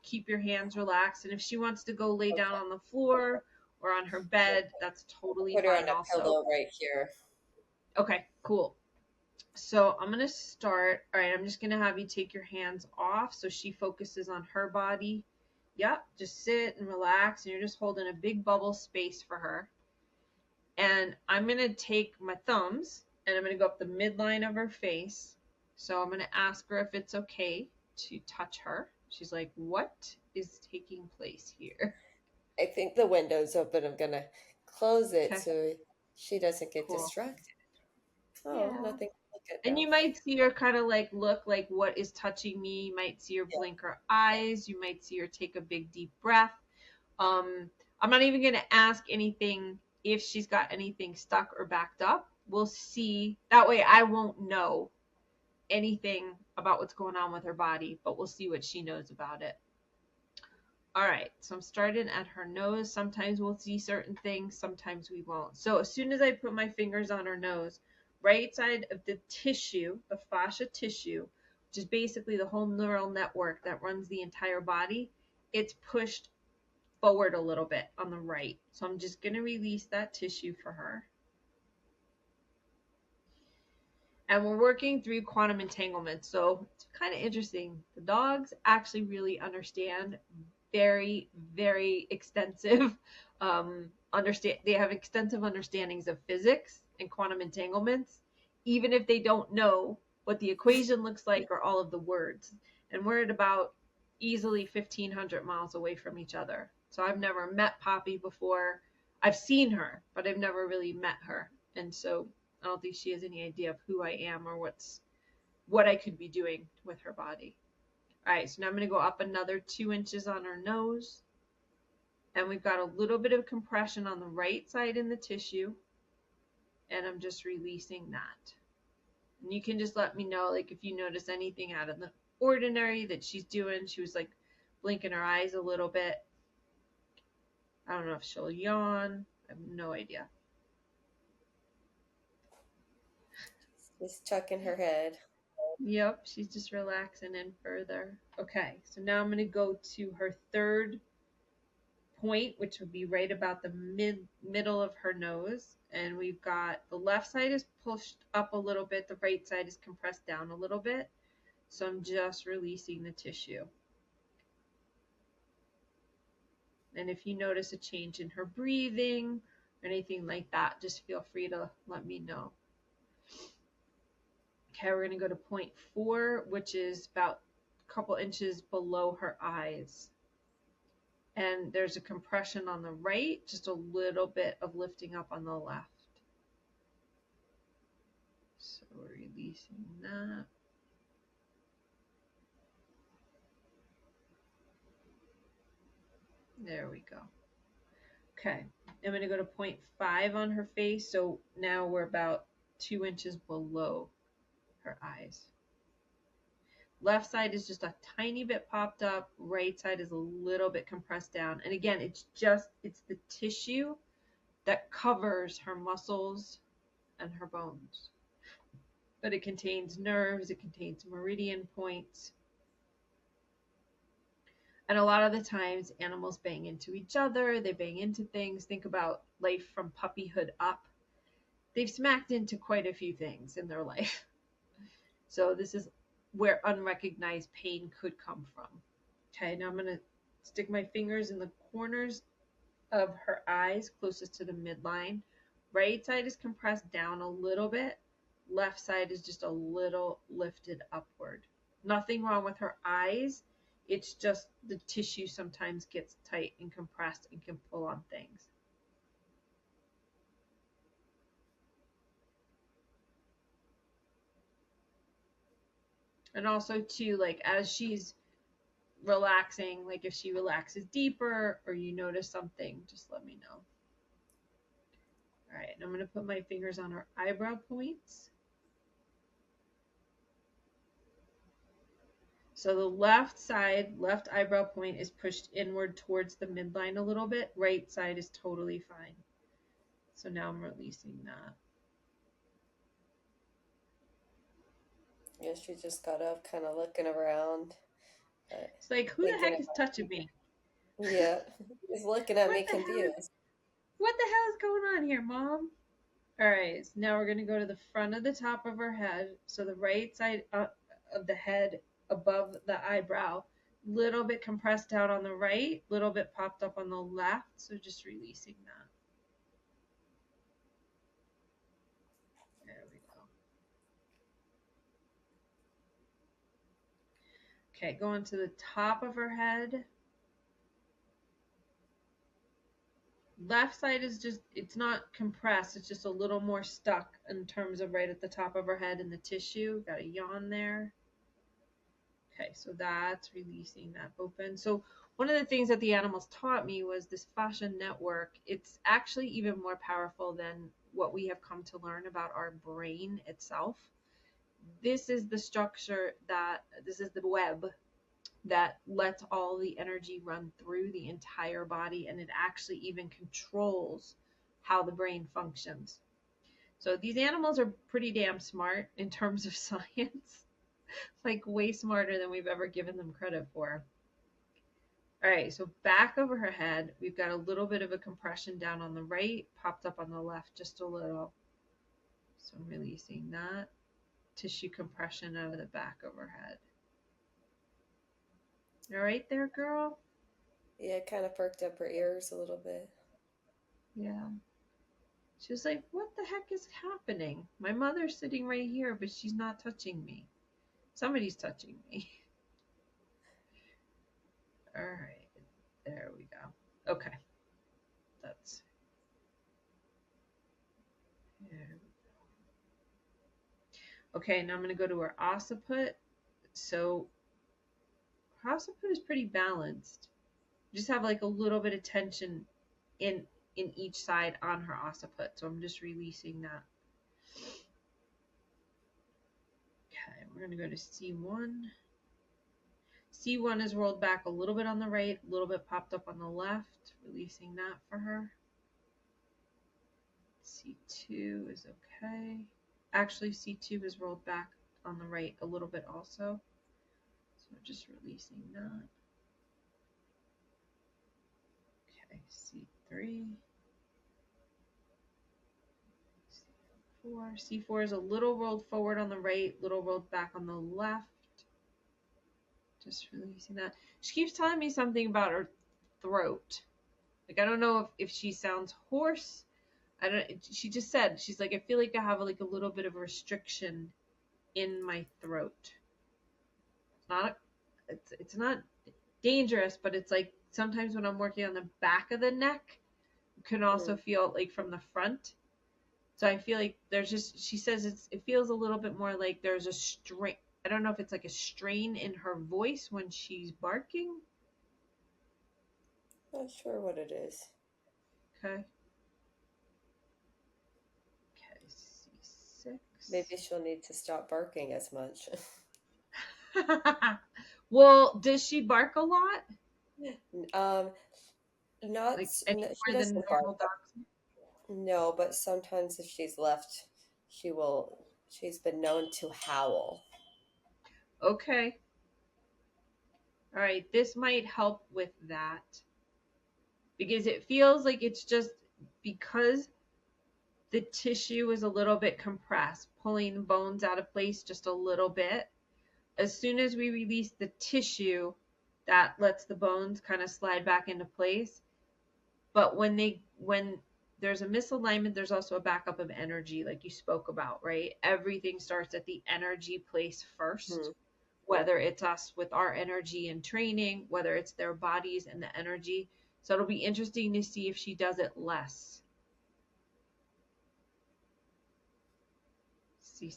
keep your hands relaxed. And if she wants to go lay down Okay. on the floor or on her bed, that's totally Put her on fine a also. pillow right here. Okay, cool. So I'm going to start. All right, I'm just going to have you take your hands off so she focuses on her body. Yep, just sit and relax. And you're just holding a big bubble space for her. And I'm going to take my thumbs and I'm going to go up the midline of her face. So I'm going to ask her if it's okay to touch her. She's like, what is taking place here? I think the window's open. I'm gonna close it Okay, so she doesn't get cool. distracted. Oh, Yeah. nothing to look at And now. you might see her kind of like look like what is touching me. You might see her Yeah. blink her eyes. You might see her take a big deep breath. I'm not even going to ask anything if she's got anything stuck or backed up. We'll see. That way I won't know anything about what's going on with her body, but we'll see what she knows about it. All right, so I'm starting at her nose. Sometimes we'll see certain things, sometimes we won't. So as soon as I put my fingers on her nose, right side of the tissue, the fascia tissue, which is basically the whole neural network that runs the entire body, it's pushed forward a little bit on the right. So I'm just going to release that tissue for her. And we're working through quantum entanglement. So it's kind of interesting. The dogs actually really understand very, very extensive they have extensive understandings of physics and quantum entanglements, even if they don't know what the equation looks like or all of the words. And we're at about easily 1,500 miles away from each other. So I've never met Poppy before. I've seen her, but I've never really met her. And so I don't think she has any idea of who I am or what I could be doing with her body. All right, so now I'm going to go up another 2 inches on her nose. And we've got a little bit of compression on the right side in the tissue. And I'm just releasing that. And you can just let me know, like, if you notice anything out of the ordinary that she's doing. She was like blinking her eyes a little bit. I don't know if she'll yawn. I have no idea. Just tucking her head. Yep, she's just relaxing in further. Okay, so now I'm going to go to her third point, which would be right about the middle of her nose. And we've got the left side is pushed up a little bit, the right side is compressed down a little bit. So I'm just releasing the tissue. And if you notice a change in her breathing or anything like that, just feel free to let me know. Okay, we're going to go to point 4, which is about a couple inches below her eyes. And there's a compression on the right, just a little bit of lifting up on the left. So we're releasing that. There we go. Okay, I'm going to go to 0.5 on her face. So now we're about 2 inches below her eyes. Left side is just a tiny bit popped up. Right side is a little bit compressed down. And again, it's the tissue that covers her muscles and her bones. But it contains nerves, it contains meridian points. And a lot of the times animals bang into each other, they bang into things. Think about life from puppyhood up. They've smacked into quite a few things in their life. So this is where unrecognized pain could come from. Okay, now I'm going to stick my fingers in the corners of her eyes closest to the midline. Right side is compressed down a little bit. Left side is just a little lifted upward. Nothing wrong with her eyes. It's just the tissue sometimes gets tight and compressed and can pull on things. And also too, like as she's relaxing, like if she relaxes deeper or you notice something, just let me know. All right, I'm going to put my fingers on her eyebrow points. So the left side, left eyebrow point is pushed inward towards the midline a little bit. Right side is totally fine. So now I'm releasing that. Yeah, she just got up, kind of looking around. It's like, who the heck is touching me? Yeah, he's looking at What me the hell? confused. What the hell is going on here, Mom? All right, so now we're going to go to the front of the top of her head. So the right side of the head above the eyebrow, little bit compressed down on the right, little bit popped up on the left. So just releasing that. There we go. Okay, going to the top of her head. Left side is just, it's not compressed. It's just a little more stuck in terms of right at the top of her head in the tissue. Got a yawn there. Okay, so that's releasing that open. So one of the things that the animals taught me was this fascia network. It's actually even more powerful than what we have come to learn about our brain itself. This is the structure this is the web that lets all the energy run through the entire body, and it actually even controls how the brain functions. So these animals are pretty damn smart in terms of science, like way smarter than we've ever given them credit for. All right, so back over her head, we've got a little bit of a compression down on the right, popped up on the left just a little. So I'm releasing that tissue compression out of the back of her head. All right there, girl? Yeah, kind of perked up her ears a little bit. Yeah. She was like, what the heck is happening? My mother's sitting right here, but she's not touching me. Somebody's touching me. All right. There we go. Okay. That's... There. Okay, now I'm going to go to her occiput. So her occiput is pretty balanced. Just have like a little bit of tension in each side on her occiput. So I'm just releasing that. Okay, we're going to go to C1. C1 is rolled back a little bit on the right, a little bit popped up on the left, releasing that for her. C2 is okay. Actually, C2 is rolled back on the right a little bit also. So just releasing that. Okay, C3. C4. C4 is a little rolled forward on the right, little rolled back on the left. Just releasing that. She keeps telling me something about her throat. Like, I don't know if she sounds hoarse. I don't. She just said, she's like, I feel like I have like a little bit of a restriction in my throat. It's not dangerous, but it's like sometimes when I'm working on the back of the neck, you can also feel like from the front. So I feel like there's just, she says it feels a little bit more like there's a strain. I don't know if it's like a strain in her voice when she's barking. Not sure what it is. Okay. Okay, C6. Maybe she'll need to stop barking as much. Well, does she bark a lot? Not Like any she more than doesn't bark. normal dogs? No, but sometimes if she's left, she's been known to howl. Okay. All right, this might help with that. Because it feels like it's just because the tissue is a little bit compressed, pulling the bones out of place just a little bit. As soon as we release the tissue, that lets the bones kind of slide back into place. But when there's a misalignment, there's also a backup of energy, like you spoke about, right? Everything starts at the energy place first, whether it's us with our energy and training, whether it's their bodies and the energy. So it'll be interesting to see if she does it less. See,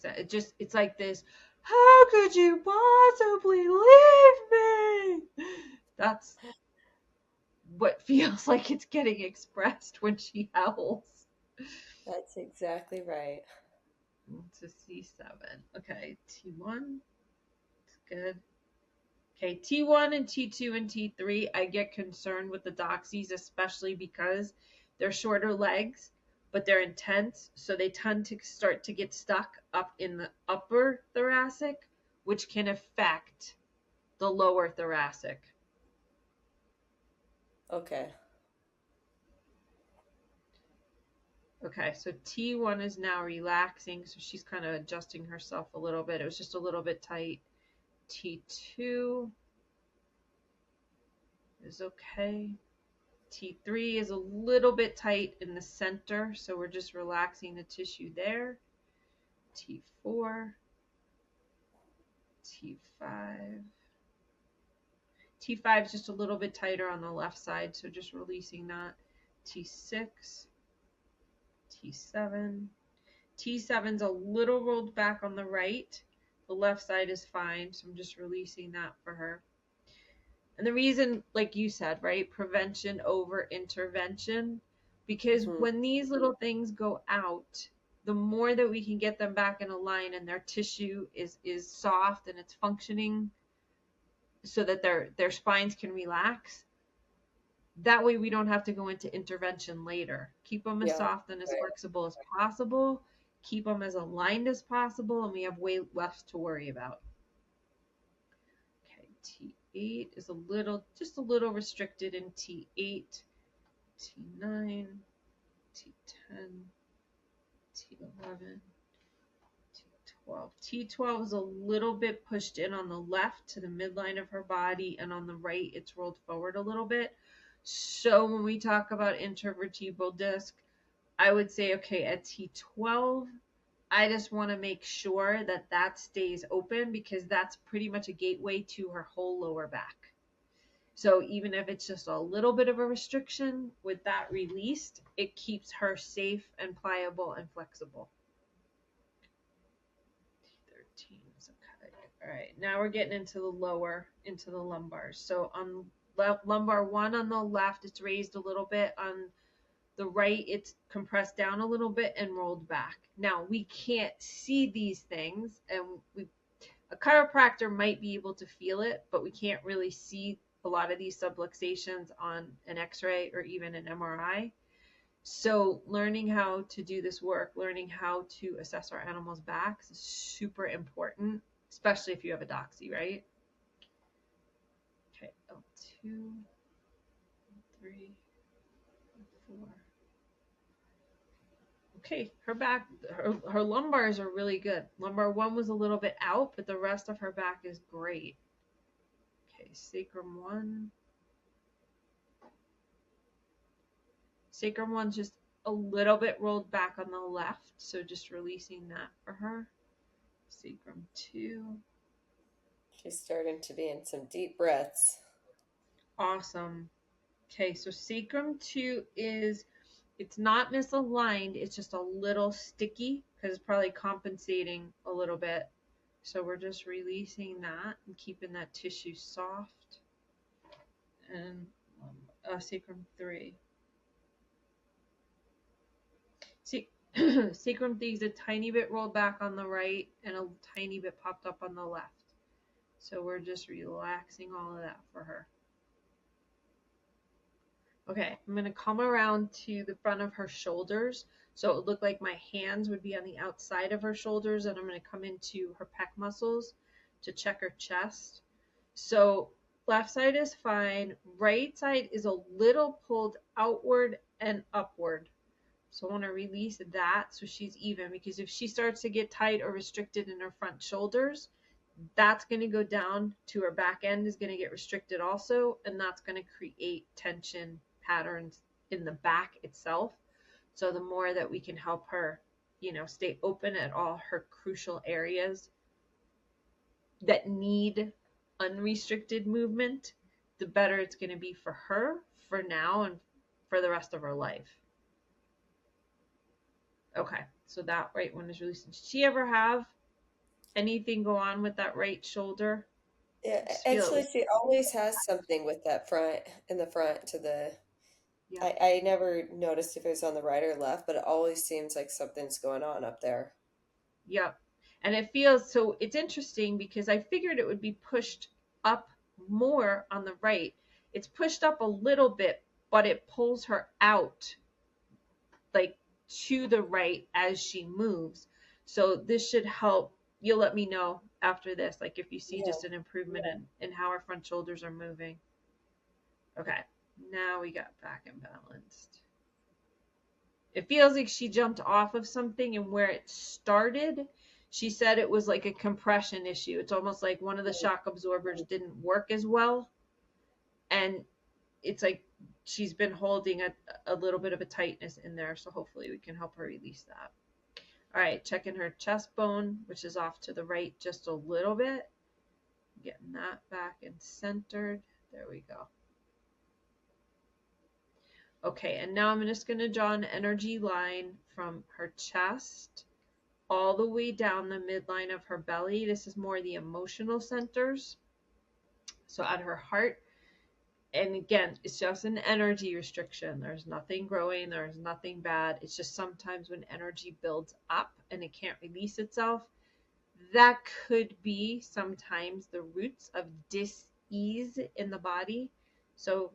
it's like this, how could you possibly leave me? That's what feels like it's getting expressed when she howls. That's exactly right. It's a C7. Okay, T1. It's good. Okay, T1 and T2 and T3, I get concerned with the doxies, especially because they're shorter legs, but they're intense. So they tend to start to get stuck up in the upper thoracic, which can affect the lower thoracic. Okay. Okay, so T1 is now relaxing. So she's kind of adjusting herself a little bit. It was just a little bit tight. T2 is okay. T3 is a little bit tight in the center, so we're just relaxing the tissue there. T4, T5. T5 is just a little bit tighter on the left side, so just releasing that. T6, T7. T7's a little rolled back on the right. The left side is fine, so I'm just releasing that for her. And the reason, like you said, right, prevention over intervention, because Hmm. when these little things go out, the more that we can get them back in a line and their tissue is soft and it's functioning so that their spines can relax, that way we don't have to go into intervention later. Keep them as Yeah. soft and as Right. flexible as possible, keep them as aligned as possible, and we have way less to worry about. Okay, T8 is just a little restricted in T8, T9, T10, T11, T12. T12 is a little bit pushed in on the left to the midline of her body, and on the right, it's rolled forward a little bit. So when we talk about intervertebral disc, I would say, okay, at T12, I just want to make sure that that stays open because that's pretty much a gateway to her whole lower back. So even if it's just a little bit of a restriction, with that released, it keeps her safe and pliable and flexible. 13 is okay. All right, now we're getting into the lumbars. So on lumbar 1 on the left, it's raised a little bit. On the right, it's compressed down a little bit and rolled back. Now we can't see these things, and a chiropractor might be able to feel it, but we can't really see a lot of these subluxations on an X-ray or even an MRI. So learning how to do this work, learning how to assess our animals' backs is super important, especially if you have a doxy, right? Okay, L2, L3, L4. Okay, her lumbars are really good. Lumbar 1 was a little bit out, but the rest of her back is great. Okay, sacrum 1. Sacrum 1's just a little bit rolled back on the left, so just releasing that for her. Sacrum 2. She's starting to be in some deep breaths. Awesome. Okay, so sacrum 2 it's not misaligned, it's just a little sticky because it's probably compensating a little bit. So we're just releasing that and keeping that tissue soft. And sacrum 3. See, sacrum 3 is a tiny bit rolled back on the right and a tiny bit popped up on the left. So we're just relaxing all of that for her. Okay, I'm going to come around to the front of her shoulders. So it would look like my hands would be on the outside of her shoulders, and I'm going to come into her pec muscles to check her chest. So left side is fine. Right side is a little pulled outward and upward. So I want to release that so she's even, because if she starts to get tight or restricted in her front shoulders, that's going to go down to her back end is going to get restricted also, and that's going to create tension patterns in the back itself. So the more that we can help her, stay open at all her crucial areas that need unrestricted movement, the better it's going to be for her for now and for the rest of her life. Okay, so that right one is released. Did she ever have anything go on with that right shoulder? Yeah, I just feel it actually, was she always has something with that front in the front to the Yeah. I never noticed if it was on the right or left, but it always seems like something's going on up there. Yep. And it feels so it's interesting because I figured it would be pushed up more on the right. It's pushed up a little bit, but it pulls her out like to the right as she moves. So this should help. You'll let me know after this, like if you see Yeah. just an improvement in how her front shoulders are moving. Okay. Now we got back and balanced. It feels like she jumped off of something, and where it started, she said it was like a compression issue. It's almost like one of the shock absorbers didn't work as well. And it's like she's been holding a little bit of a tightness in there. So hopefully we can help her release that. All right, checking her chest bone, which is off to the right just a little bit. Getting that back and centered. There we go. Okay, and now I'm just going to draw an energy line from her chest all the way down the midline of her belly. This is more the emotional centers. So at her heart. And again, it's just an energy restriction. There's nothing growing, there's nothing bad. It's just sometimes when energy builds up and it can't release itself, that could be sometimes the roots of dis-ease in the body. So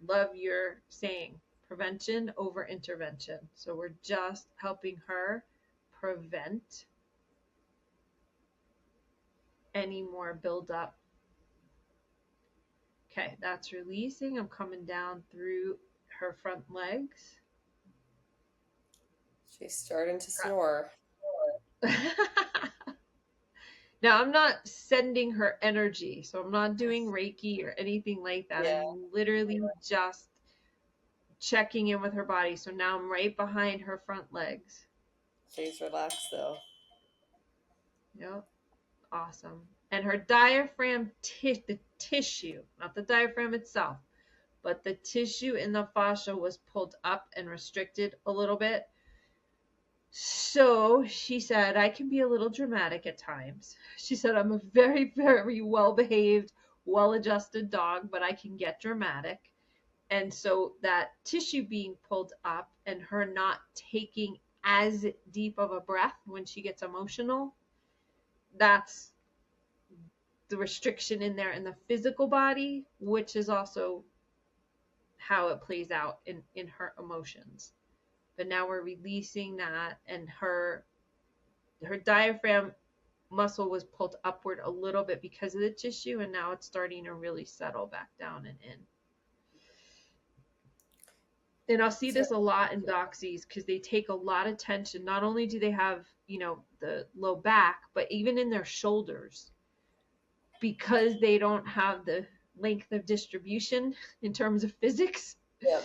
love your saying, prevention over intervention. So we're just helping her prevent any more buildup. Okay, that's releasing. I'm coming down through her front legs. She's starting to snore. Now, I'm not sending her energy, so I'm not doing Reiki or anything like that. Yeah, I'm literally just checking in with her body. So now I'm right behind her front legs. she's relaxed though. Yep, awesome. And her diaphragm, the tissue, not the diaphragm itself, but the tissue in the fascia was pulled up and restricted a little bit. So she said, I can be a little dramatic at times. She said, I'm a very, very well behaved, well adjusted dog, but I can get dramatic. And so that tissue being pulled up and her not taking as deep of a breath when she gets emotional, that's the restriction in there in the physical body, which is also how it plays out in her emotions. But now we're releasing that, and her diaphragm muscle was pulled upward a little bit because of the tissue, and now it's starting to really settle back down and in. And I'll see So this a lot in doxies because they take a lot of tension. Not only do they have, the low back, but even in their shoulders, because they don't have the length of distribution in terms of physics, yeah.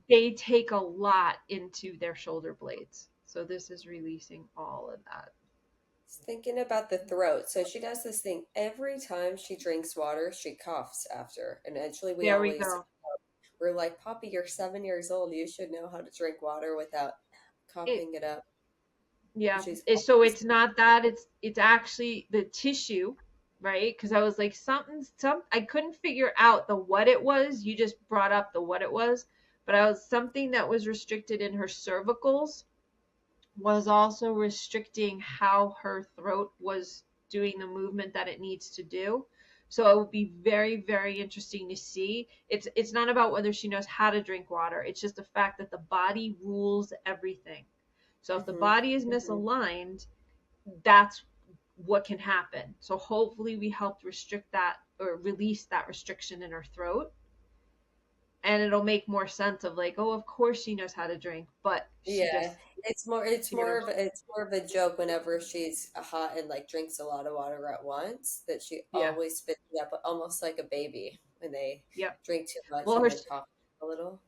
they take a lot into their shoulder blades. So this is releasing all of that. Thinking about the throat. So she does this thing every time she drinks water, she coughs after. And actually, There we go. we're like, Poppy, you're 7 years old. You should know how to drink water without It coughing it up. Yeah. She's So always, it's not that, it's actually the tissue, right? Because I was like some I couldn't figure out the what it was. You just brought up the what it was, but I was something that was restricted in her cervicals was also restricting how her throat was doing the movement that it needs to do. So it would be very, very interesting to see. It's not about whether she knows how to drink water. It's just the fact that the body rules everything. So if the hmm body is misaligned, that's what can happen. So hopefully we helped restrict that or release that restriction in her throat. And it'll make more sense of like, oh, of course she knows how to drink, but she just, Yeah, it's you know, more of a joke whenever she's hot and like drinks a lot of water at once that she yeah, always spits it up almost like a baby when they yep. drink too much Well, and then cough a little.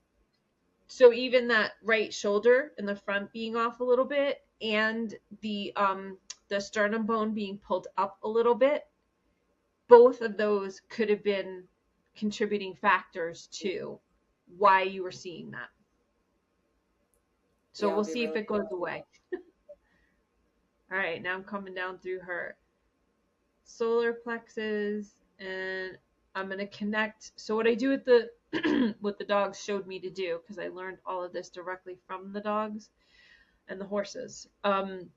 so even that right shoulder in the front being off a little bit and the sternum bone being pulled up a little bit, both of those could have been contributing factors to why you were seeing that. So Yeah, I'll we'll be see if really it goes away. All right, now I'm coming down through her solar plexus and I'm going to connect. So what I do with the what the dogs showed me to do, because I learned all of this directly from the dogs and the horses. I'm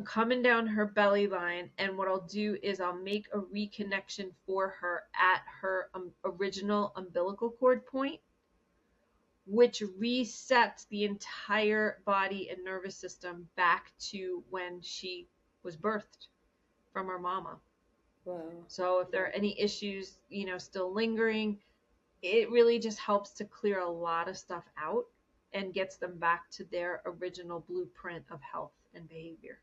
coming down her belly line, and what I'll do is I'll make a reconnection for her at her original umbilical cord point, which resets the entire body and nervous system back to when she was birthed from her mama. Wow. So if there are any issues, still lingering, it really just helps to clear a lot of stuff out and gets them back to their original blueprint of health and behavior.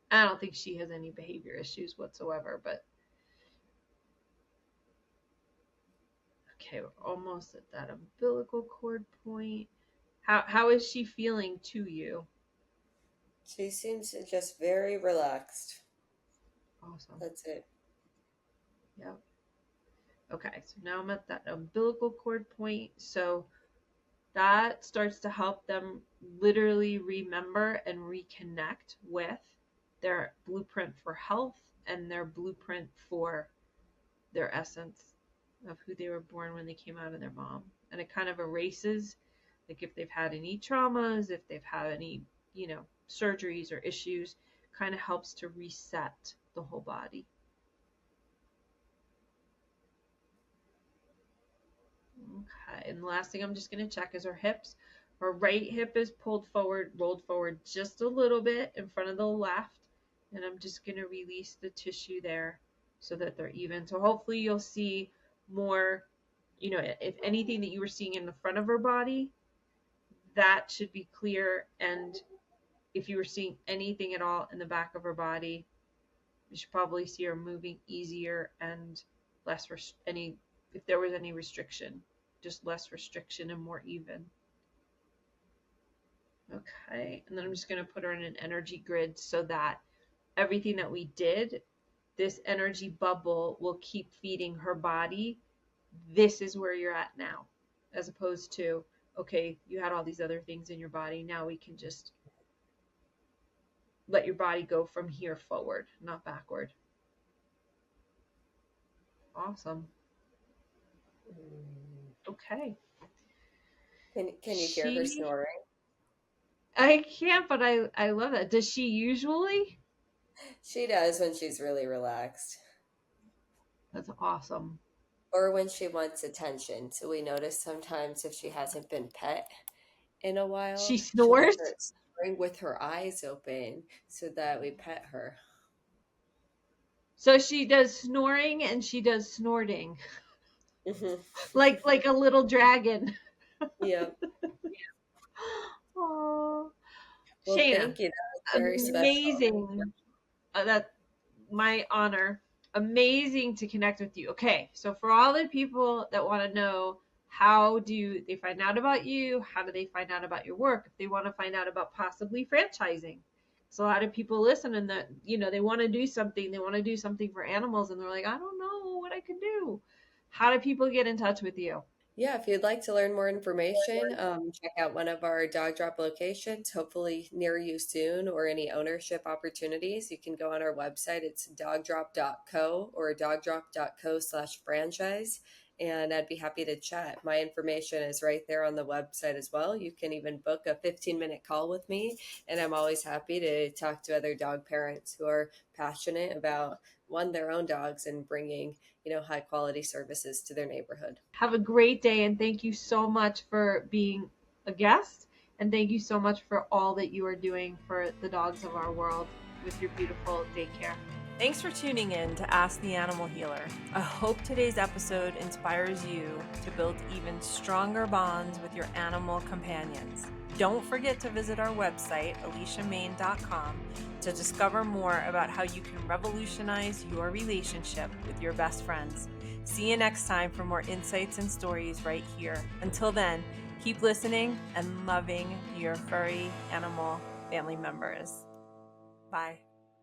I don't think she has any behavior issues whatsoever, but okay, we're almost at that umbilical cord point. How is she feeling to you? She seems just very relaxed. Awesome. That's it. Yep. Okay, so now I'm at that umbilical cord point. So that starts to help them literally remember and reconnect with their blueprint for health and their blueprint for their essence of who they were born when they came out of their mom. And it kind of erases, like if they've had any traumas, if they've had any, surgeries or issues, kind of helps to reset the whole body. Okay, and the last thing I'm just going to check is her hips. Her right hip is pulled forward, rolled forward just a little bit in front of the left. And I'm just going to release the tissue there so that they're even. So hopefully you'll see more, if anything that you were seeing in the front of her body, that should be clear. And if you were seeing anything at all in the back of her body, you should probably see her moving easier and less if there was any restriction, just less restriction and more even. Okay, and then I'm just going to put her in an energy grid so that everything that we did, this energy bubble will keep feeding her body. This is where you're at now, as opposed to, okay, you had all these other things in your body. Now we can just let your body go from here forward, not backward. Awesome. Okay. Can you hear her snoring? I can't, but I love that. Does she usually? She does when she's really relaxed. That's awesome. Or when she wants attention. So we notice sometimes if she hasn't been pet in a while, She she'll snores? start snoring with her eyes open so that we pet her. So she does snoring and she does snorting. Mm-hmm. like a little dragon. Yeah. Oh, Well, Shaina, thank you. That was very special. amazing. That my honor. Amazing to connect with you. Okay, so for all the people that want to know, how do they find out about you? How do they find out about your work? If they want to find out about possibly franchising. So a lot of people listen and that, they want to do something. They want to do something for animals and they're like, I don't know what I could do. How do people get in touch with you? Yeah, if you'd like to learn more information, check out one of our dog drop locations, hopefully near you soon, or any ownership opportunities. You can go on our website. It's dogdrop.co or dogdrop.co/franchise. And I'd be happy to chat. My information is right there on the website as well. You can even book a 15-minute call with me. And I'm always happy to talk to other dog parents who are passionate about, their own dogs and bringing, high quality services to their neighborhood. Have a great day, and thank you so much for being a guest, and thank you so much for all that you are doing for the dogs of our world with your beautiful daycare. Thanks for tuning in to Ask the Animal Healer. I hope today's episode inspires you to build even stronger bonds with your animal companions. Don't forget to visit our website, AlleciaMaine.com, to discover more about how you can revolutionize your relationship with your best friends. See you next time for more insights and stories right here. Until then, keep listening and loving your furry animal family members. Bye.